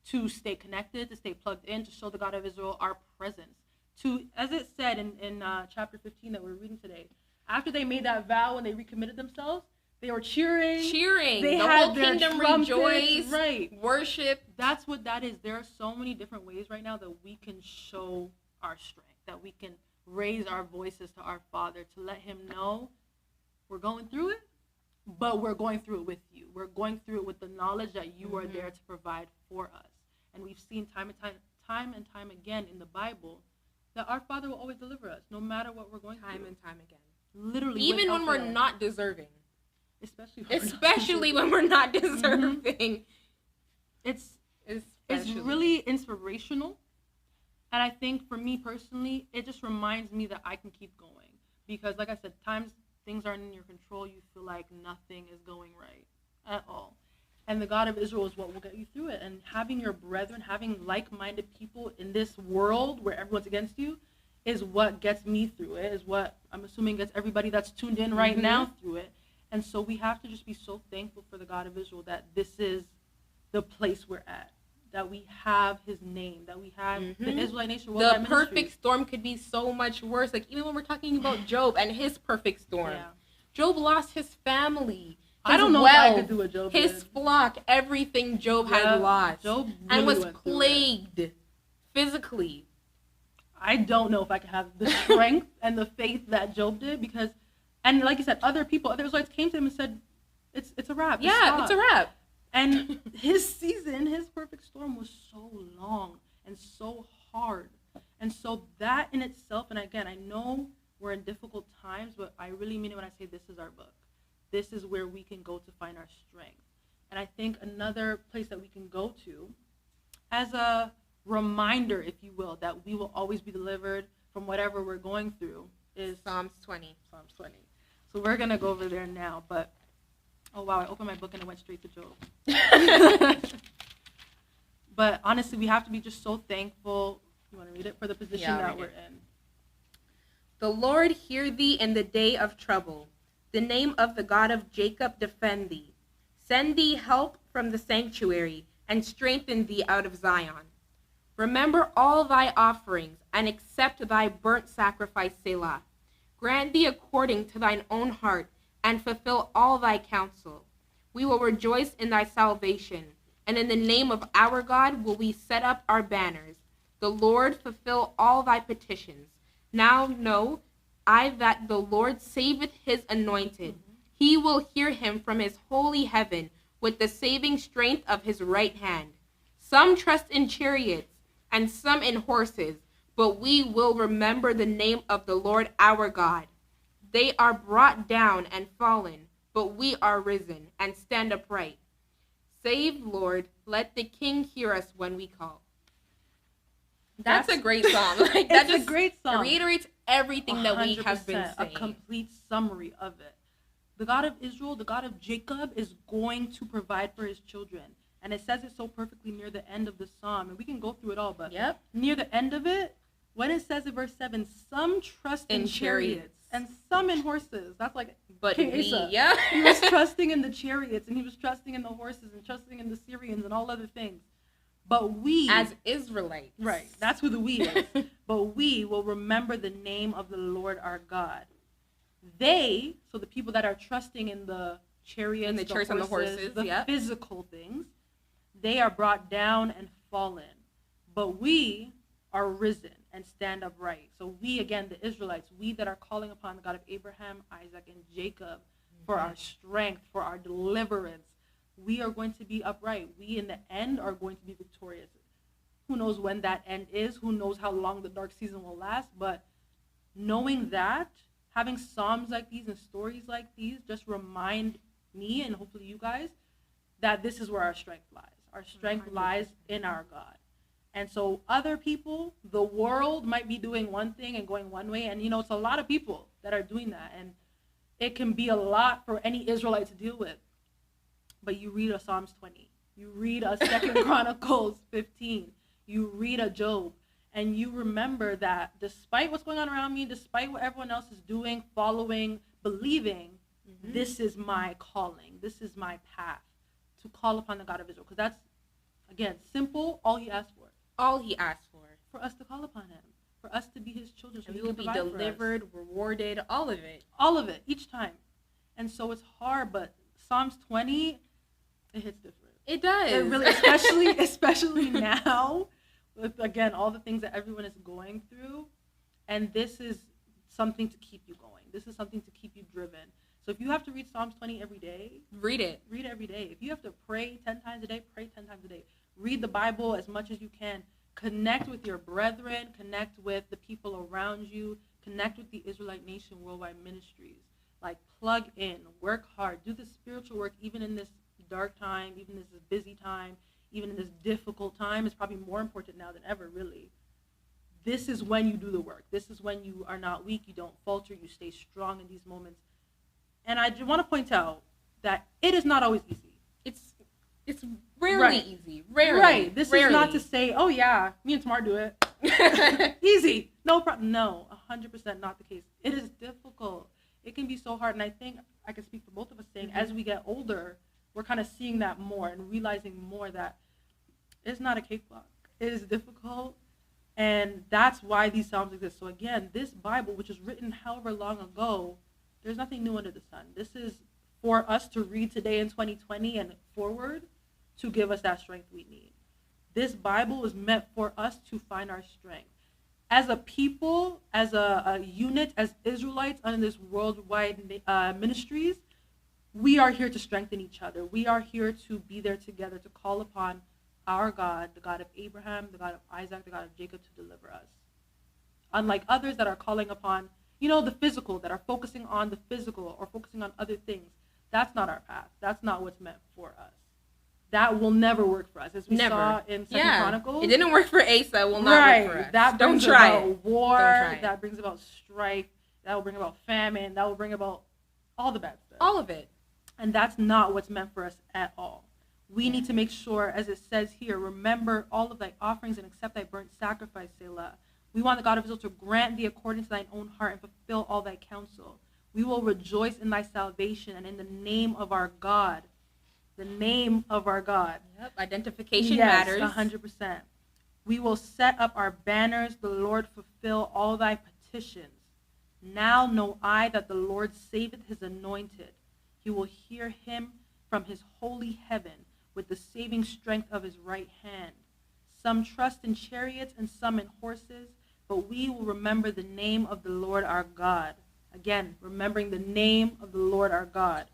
to stay connected, to stay plugged in, to show the God of Israel our presence. To, as it said in chapter 15 that we're reading today, after they made that vow and they recommitted themselves, they were cheering. They the had whole kingdom rejoiced. Right. Worship. That's what that is. There are so many different ways right now that we can show our strength, that we can raise our voices to our Father to let him know we're going through it, but we're going through it with you. We're going through it with the knowledge that you are there to provide for us. And we've seen time and time again in the Bible that our Father will always deliver us, no matter what we're going through. Time and time again. Literally. Even when we're not deserving. Especially when we're not deserving. It's really inspirational. And I think for me personally, it just reminds me that I can keep going. Because like I said, times things aren't in your control, you feel like nothing is going right at all. And the God of Israel is what will get you through it. And having your brethren, having like-minded people in this world where everyone's against you is what gets me through it, is what I'm assuming gets everybody that's tuned in right now through it. And so we have to just be so thankful for the God of Israel that this is the place we're at, that we have his name, that we have the Israelite nation. The perfect storm could be so much worse. Like even when we're talking about Job and his perfect storm. Yeah. Job lost his family. I don't know if I could do a Job. His flock, everything Job had lost. Job really and was plagued physically. I don't know if I could have the strength and the faith that Job did because, and like you said, other Israelites came to him and said, it's a wrap. It's a wrap. And his season, his perfect storm was so long and so hard. And so that in itself, and again, I know we're in difficult times, but I really mean it when I say this is our book. This is where we can go to find our strength. And I think another place that we can go to as a reminder, if you will, that we will always be delivered from whatever we're going through is Psalms 20. So we're going to go over there now. But, oh, wow, I opened my book and it went straight to Job. But honestly, we have to be just so thankful. You want to read it? For the position that we're in. The Lord hear thee in the day of trouble. The name of the God of Jacob defend thee. Send thee help from the sanctuary, and strengthen thee out of Zion. Remember all thy offerings, and accept thy burnt sacrifice, Selah. Grant thee according to thine own heart, and fulfill all thy counsel. We will rejoice in thy salvation, and in the name of our God will we set up our banners. The Lord fulfill all thy petitions. Now know I that the Lord saveth his anointed. He will hear him from his holy heaven with the saving strength of his right hand. Some trust in chariots and some in horses, but we will remember the name of the Lord our God. They are brought down and fallen, but we are risen and stand upright. Save, Lord, let the King hear us when we call. That's a great song. That's a great song. Reiterates everything that we have been saying. A complete summary of it. the God of Israel, the God of Jacob, is going to provide for his children. And it says it so perfectly near the end of the psalm. And we can go through it all, but near the end of it, when it says in verse 7, some trust in chariots and some in horses. That's like King Asa. He was trusting in the chariots, and he was trusting in the horses, and trusting in the Syrians and all other things. But we, as Israelites, right, that's who the we is. But we will remember the name of the Lord our God. They, so the people that are trusting in the chariots, and the horses, the physical things, they are brought down and fallen. But we are risen and stand upright. So we, again, the Israelites, we that are calling upon the God of Abraham, Isaac, and Jacob for our strength, for our deliverance, we are going to be upright. We, in the end, are going to be victorious. Who knows when that end is? Who knows how long the dark season will last? But knowing that, having psalms like these and stories like these just remind me, and hopefully you guys, that this is where our strength lies. Our strength 100%. Lies in our God. And so other people, the world might be doing one thing and going one way. And, it's a lot of people that are doing that. And it can be a lot for any Israelite to deal with. But you read a Psalms 20. You read a 2 Chronicles 15. You read a Job. And you remember that despite what's going on around me, despite what everyone else is doing, following, believing, this is my calling. This is my path to call upon the God of Israel. Because that's, again, simple, all he asked for. All he asked for us to call upon him, for us to be his children, so he will be delivered, rewarded, all of it, each time. And so it's hard, but Psalms 20, it hits different. It does. It really, especially now, with, again, all the things that everyone is going through. And this is something to keep you going. This is something to keep you driven. So if you have to read Psalms 20 every day, read it every day. If you have to pray 10 times a day, pray 10 times a day. Read the Bible as much as you can. Connect with your brethren. Connect with the people around you. Connect with the Israelite Nation Worldwide Ministries. Like, plug in. Work hard. Do the spiritual work even in this dark time, even in this busy time, even in this difficult time. It's probably more important now than ever, really. This is when you do the work. This is when you are not weak. You don't falter. You stay strong in these moments. And I just want to point out that it is not always easy. It's rarely easy. Rarely. Right. This rarely. is not to say, oh yeah, me and Tamar do it. Easy. No problem. No, 100% not the case. It is difficult. It can be so hard. And I think I can speak for both of us saying as we get older, we're kind of seeing that more and realizing more that it's not a cakewalk. It is difficult. And that's why these Psalms exist. So again, this Bible, which was written however long ago, there's nothing new under the sun. This is for us to read today in 2020 and forward to give us that strength we need. This Bible is meant for us to find our strength. As a people, as a unit, as Israelites under this worldwide ministries, we are here to strengthen each other. We are here to be there together, to call upon our God, the God of Abraham, the God of Isaac, the God of Jacob, to deliver us. Unlike others that are calling upon, the physical, that are focusing on the physical or focusing on other things. That's not our path. That's not what's meant for us. That will never work for us. As we saw in 2 Chronicles. It didn't work for Asa. It will not work for us. That brings about war. That brings about strife. That will bring about famine. That will bring about all the bad stuff. All of it. And that's not what's meant for us at all. We need to make sure, as it says here, remember all of thy offerings and accept thy burnt sacrifice, Selah. We want the God of Israel to grant thee according to thine own heart and fulfill all thy counsel. We will rejoice in thy salvation and in the name of our God. The name of our God. Yep. Identification matters. 100%. We will set up our banners. The Lord fulfill all thy petitions. Now know I that the Lord saveth his anointed. He will hear him from his holy heaven with the saving strength of his right hand. Some trust in chariots and some in horses, but we will remember the name of the Lord our God. Again, remembering the name of the Lord our God.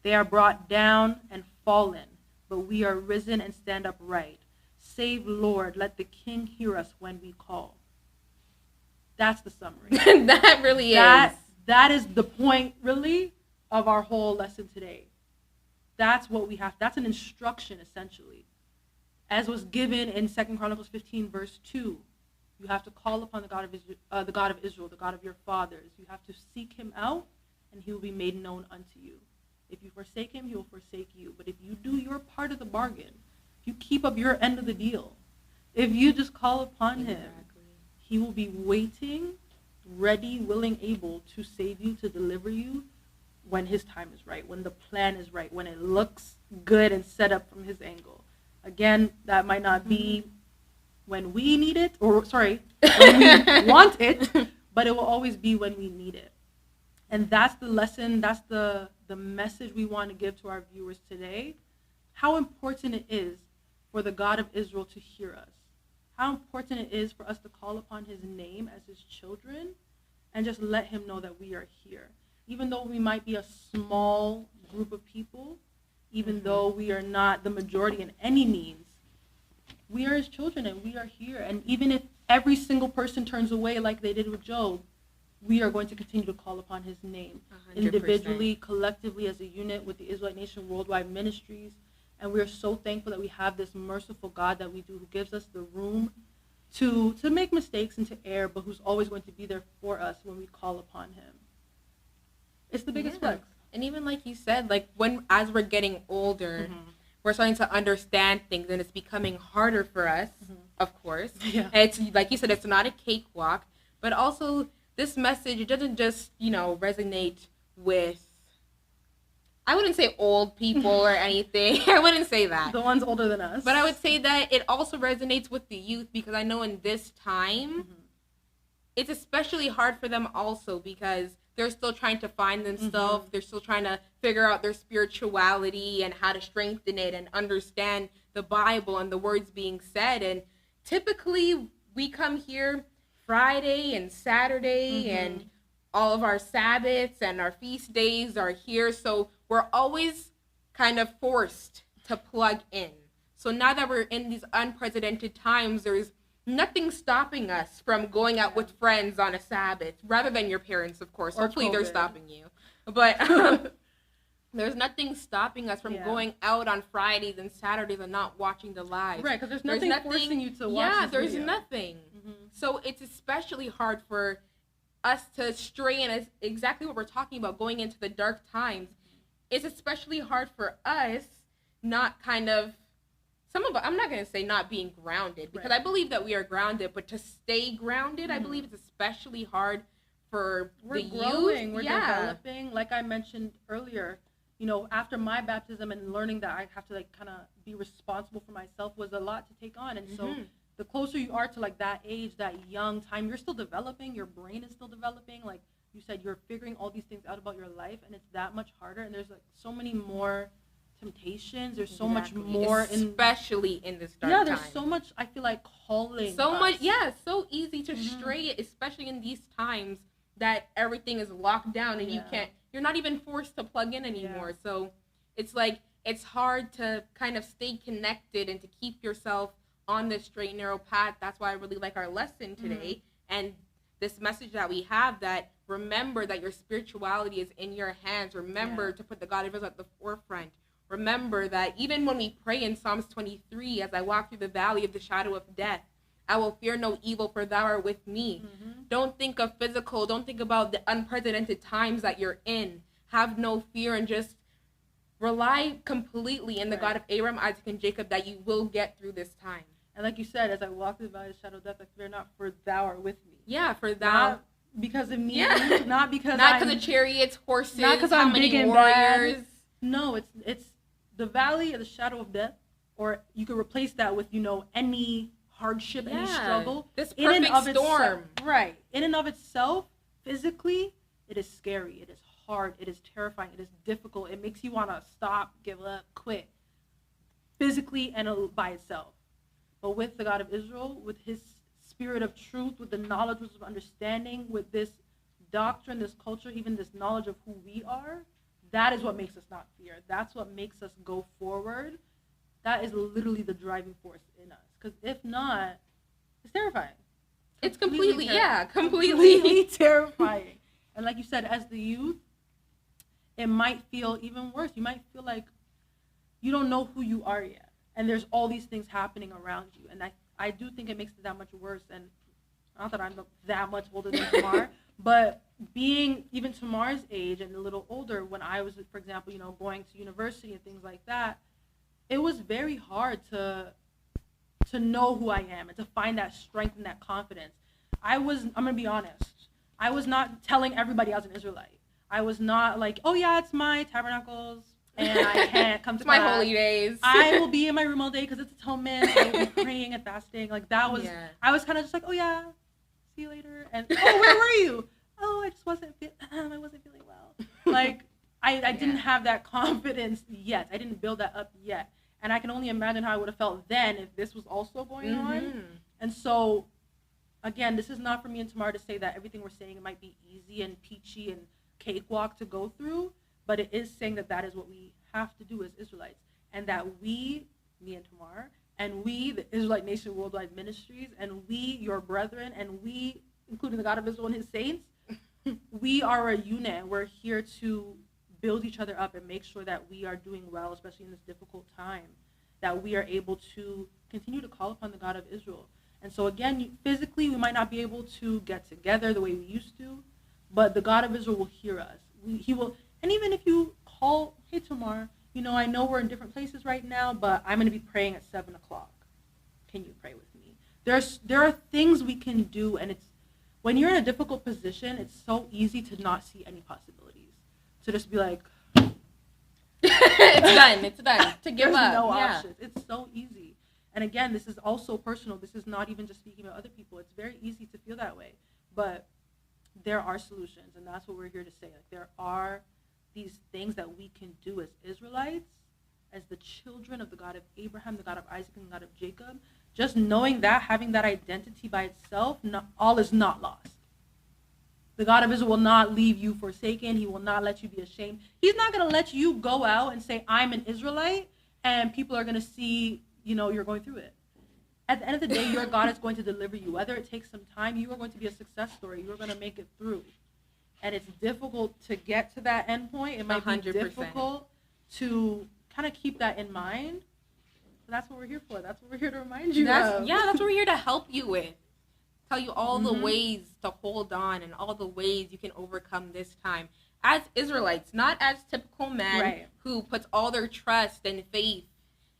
They are brought down and fallen, but we are risen and stand upright. Save, Lord, let the King hear us when we call. That's the summary. That really is. That is the point, really, of our whole lesson today. That's what we have. That's an instruction, essentially. As was given in 2 Chronicles 15, verse 2. You have to call upon the God of Israel, the God of your fathers. You have to seek him out and he will be made known unto you. If you forsake him, he will forsake you. But if you do your part of the bargain, if you keep up your end of the deal, if you just call upon him, he will be waiting, ready, willing, able to save you, to deliver you when his time is right, when the plan is right, when it looks good and set up from his angle. Again, that might not be when we need it, when we want it, but it will always be when we need it. And that's the lesson, that's the message we want to give to our viewers today. How important it is for the God of Israel to hear us. How important it is for us to call upon his name as his children and just let him know that we are here. Even though we might be a small group of people, even though we are not the majority in any means, we are his children and we are here. And even if every single person turns away like they did with Job, we are going to continue to call upon his name 100%. Individually, collectively, as a unit with the Israelite Nation Worldwide Ministries. And we are so thankful that we have this merciful God that we do, who gives us the room to make mistakes and to err, but who's always going to be there for us when we call upon him. It's the biggest flex. And even like you said, like as we're getting older, we're starting to understand things, and it's becoming harder for us, of course. Yeah. It's like you said, it's not a cakewalk, but also this message, it doesn't just, resonate with, I wouldn't say old people or anything. I wouldn't say that. The ones older than us. But I would say that it also resonates with the youth, because I know in this time, it's especially hard for them also, because they're still trying to find themselves. They're still trying to figure out their spirituality and how to strengthen it and understand the Bible and the words being said. And typically we come here Friday and Saturday and all of our Sabbaths and our feast days are here. So we're always kind of forced to plug in. So now that we're in these unprecedented times, there's nothing stopping us from going out with friends on a Sabbath, rather than your parents, of course. Hopefully they're stopping you. But there's nothing stopping us from going out on Fridays and Saturdays and not watching the live. Right, because there's nothing forcing you to watch this there's video. Nothing. So it's especially hard for us to stray in, as exactly what we're talking about, going into the dark times. It's especially hard for us not kind of, I'm not going to say not being grounded, because I believe that we are grounded, but to stay grounded, I believe it's especially hard for the youth. We're developing. Like I mentioned earlier, after my baptism and learning that I have to kind of be responsible for myself was a lot to take on. And so the closer you are to that age, that young time, you're still developing, your brain is still developing. Like you said, you're figuring all these things out about your life, and it's that much harder. And there's so many more temptations. There's so much more, especially in this dark time. There's so much, I feel like, calling so us. much. So easy to stray, especially in these times that everything is locked down and you're not even forced to plug in anymore. So it's like, it's hard to kind of stay connected and to keep yourself on this straight and narrow path. That's why I really like our lesson today and this message that we have, that remember that your spirituality is in your hands. Remember to put the God of Israel at the forefront. Remember that even when we pray in Psalms 23, as I walk through the valley of the shadow of death, I will fear no evil, for thou art with me. Don't think of physical. Don't think about the unprecedented times that you're in. Have no fear and just rely completely in the God of Abraham, Isaac, and Jacob, that you will get through this time. And like you said, as I walk through the valley of the shadow of death, I fear not, for thou art with me. Yeah, for thou. Not because of me. Not because of chariots, horses, not because I'm big and warriors. Bad. No, it's the valley of the shadow of death, or you could replace that with, any hardship, any struggle. This perfect storm. Right. In and of itself, physically, it is scary. It is hard. It is terrifying. It is difficult. It makes you want to stop, give up, quit. Physically and by itself. But with the God of Israel, with his spirit of truth, with the knowledge of understanding, with this doctrine, this culture, even this knowledge of who we are, that is what makes us not fear. That's what makes us go forward. That is literally the driving force in us. Because if not, it's terrifying. It's completely terrifying. And like you said, as the youth, it might feel even worse. You might feel like you don't know who you are yet. And there's all these things happening around you. And I do think it makes it that much worse. And not that I'm that much older than Tamar, But being even Tamar's age and a little older, when I was, for example, going to university and things like that, it was very hard to know who I am and to find that strength and that confidence. I'm going to be honest, I was not telling everybody I was an Israelite. I was not like, oh yeah, it's my tabernacles and I can't come to my class. holy days. I will be in my room all day because it's atonement. I will be praying and fasting. Like that was, I was kind of just like, oh yeah, see you later. And oh, where were you? Oh, I just wasn't feeling well. Like I didn't have that confidence yet. I didn't build that up yet. And I can only imagine how I would have felt then if this was also going on. And so, again, this is not for me and Tamar to say that everything we're saying might be easy and peachy and cakewalk to go through, but it is saying that is what we have to do as Israelites. And that we, me and Tamar, and we, the Israelite Nation Worldwide Ministries, and we, your brethren, and we, including the God of Israel and his saints, we are a unit, and we're here to build each other up and make sure that we are doing well, especially in this difficult time, that we are able to continue to call upon the God of Israel. And so again, physically, we might not be able to get together the way we used to, but the God of Israel will hear us. He will, and even if you call, hey, Tamar, I know we're in different places right now, but I'm going to be praying at 7 o'clock. Can you pray with me? There are things we can do, and when you're in a difficult position, it's so easy to not see any possibilities. To just be like, it's done. To give There's up. no options. It's so easy. And again, this is also personal. This is not even just speaking about other people. It's very easy to feel that way. But there are solutions, and that's what we're here to say. Like, there are these things that we can do as Israelites, as the children of the God of Abraham, the God of Isaac, and the God of Jacob. Just knowing that, having that identity by itself, all is not lost. The God of Israel will not leave you forsaken. He will not let you be ashamed. He's not going to let you go out and say, I'm an Israelite, and people are going to see, you're going through it. At the end of the day, your God is going to deliver you. Whether it takes some time, you are going to be a success story. You are going to make it through. And it's difficult to get to that end point. It might 100%. Be difficult to kind of keep that in mind. But that's what we're here for. That's what we're here to remind you of. Yeah, that's what we're here to help you with. Tell you all the ways to hold on and all the ways you can overcome this time as Israelites, not as typical men who puts all their trust and faith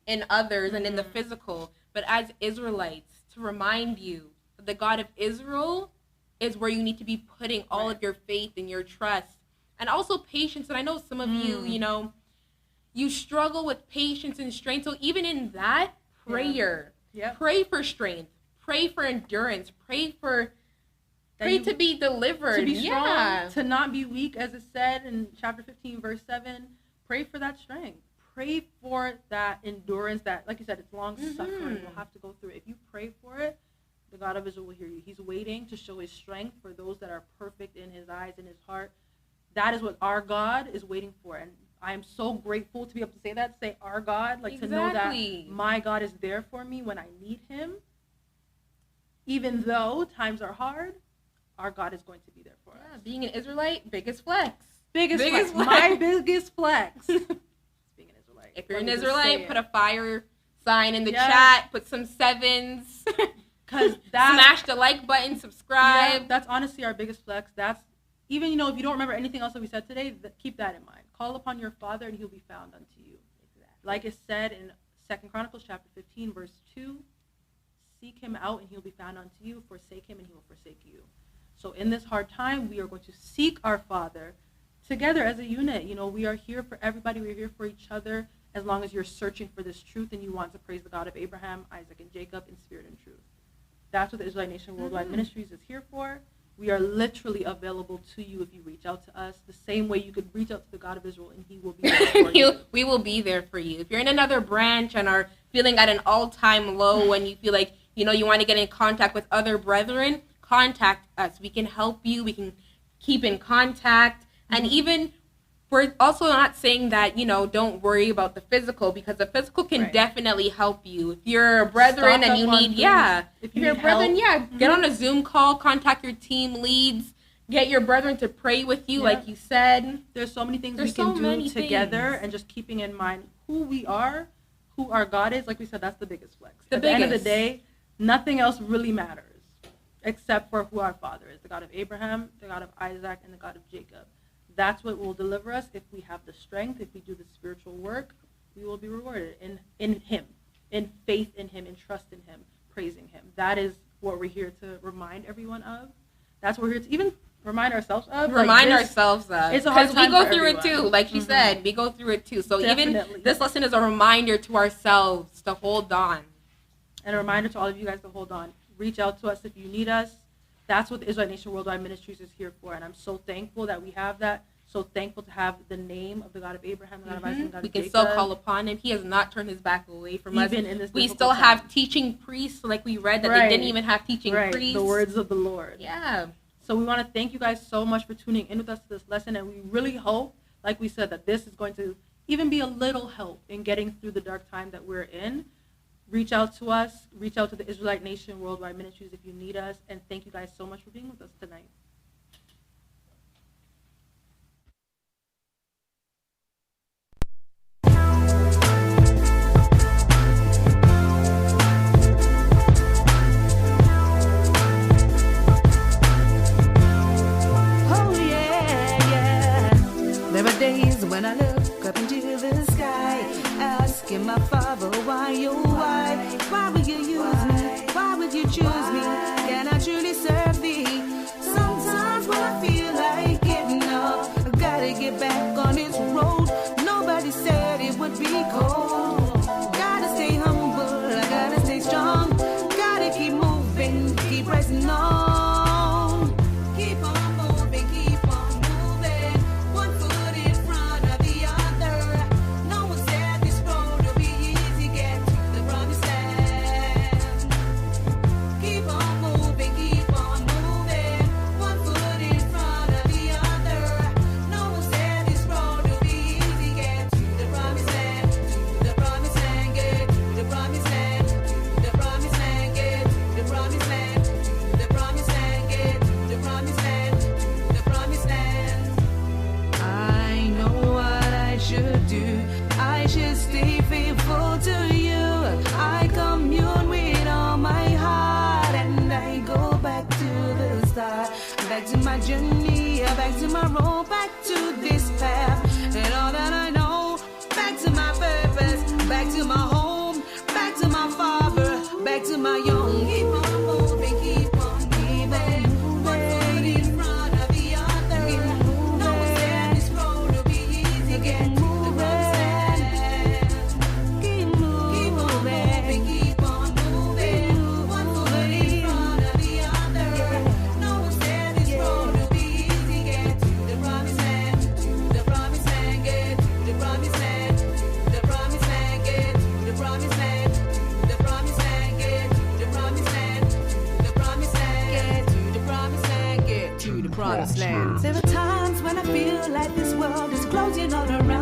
in others and in the physical, but as Israelites, to remind you that the God of Israel is where you need to be putting all of your faith and your trust, and also patience. And I know some of you, you struggle with patience and strength. So even in that prayer, pray for strength. Pray for endurance. Pray to be delivered. To be strong, to not be weak, as it said in chapter 15, verse 7. Pray for that strength. Pray for that endurance that, like you said, it's long suffering. We'll have to go through it. If you pray for it, the God of Israel will hear you. He's waiting to show his strength for those that are perfect in his eyes and his heart. That is what our God is waiting for. And I am so grateful to be able to say that, to say our God, to know that my God is there for me when I need him. Even though times are hard, our God is going to be there for us. Being an Israelite, biggest flex. Biggest flex. My biggest flex. Being an Israelite. If you're an Israelite, put a fire sign in the chat. Put some 7s. Smash the like button. Subscribe. Yeah, that's honestly our biggest flex. That's even, if you don't remember anything else that we said today, keep that in mind. Call upon your Father, and he'll be found unto you. Exactly. Like it said in 2 Chronicles chapter 15, verse 2. Seek him out, and he'll be found unto you. Forsake him, and he will forsake you. So in this hard time, we are going to seek our Father together as a unit. We are here for everybody. We're here for each other as long as you're searching for this truth and you want to praise the God of Abraham, Isaac, and Jacob in spirit and truth. That's what the Israelite Nation Worldwide Ministries is here for. We are literally available to you if you reach out to us. The same way you could reach out to the God of Israel, and he will be there for you. We will be there for you. If you're in another branch and are feeling at an all-time low and you feel like you want to get in contact with other brethren, contact us. We can help you. We can keep in contact. And even, we're also not saying that, don't worry about the physical, because the physical can definitely help you. If you're a brethren and you need, if you're a brethren, get on a Zoom call, contact your team leads, get your brethren to pray with you, like you said. There's so many things we can do together, and just keeping in mind who we are, who our God is. Like we said, that's the biggest flex. At the end of the day, nothing else really matters. except for who our Father is, the God of Abraham, the God of Isaac, and the God of Jacob. That's what will deliver us. If we have the strength, if we do the spiritual work, we will be rewarded in him, in faith in him, in trust in him, praising him. That is what we're here to remind everyone of. That's what we're here to even remind ourselves of. Ourselves of. It's a hard time because we go for through everyone. it too. Like she said, we go through it too. So Definitely. even this lesson is a reminder to ourselves to hold on. And a reminder to all of you guys to hold on. Reach out to us if you need us. That's what the Israelite Nation Worldwide Ministries is here for. And I'm so thankful that we have that. So thankful to have the name of the God of Abraham, the God of Isaac, and the God we of can Jacob. still call upon him. He has not turned his back away from us. Even in this we difficult still time. have teaching priests, like we read, that they didn't even have teaching priests. The words of the Lord. Yeah. So we want to thank you guys so much for tuning in with us to this lesson. And we really hope, like we said, that this is going to even be a little help in getting through the dark time that we're in. Reach out to us. Reach out to the Israelite Nation Worldwide Ministries if you need us. And thank you guys so much for being with us tonight. When I look up into the sky, asking my Father, why, oh why would you use me? Why would you choose me? Can I truly serve thee? Sometimes when I feel like giving up, I gotta get back on this road. Nobody said it would be cold. Gotta stay humble, I gotta stay strong. Gotta keep moving, keep pressing on. Keep on moving, keep on moving. One foot in front of the other. No one said this road will be easy. Get to the promised land. Keep on moving, keep on moving. One foot in front of the other. No one said this road will be easy. Get to the promised land, to the promised land. Get to the promised land, to the promised land. Get to the promised land, to the promised land. Get to the promised land, to the promised land. I know what I should do. I should stay faithful to you. I commune with all my heart and I go back to the start. Back to my journey, back to my road, back to this path. And all that I know, back to my purpose, back to my home, back to my Father, back to my young. Keep on moving, keep on moving. One foot in front of the other. No one said this road will be easy. Get to the promised land. Keep moving, keep on moving. One foot in front of the other. No one said this road will be easy. Get to the promised land, to the promised land. Get to the promised land, to the promised land. Get to the promised land, to the promised land. Get to the promised land, to the promised land. Get to the promised land. Get to the promised land. There are times when I feel like this world is closing all around.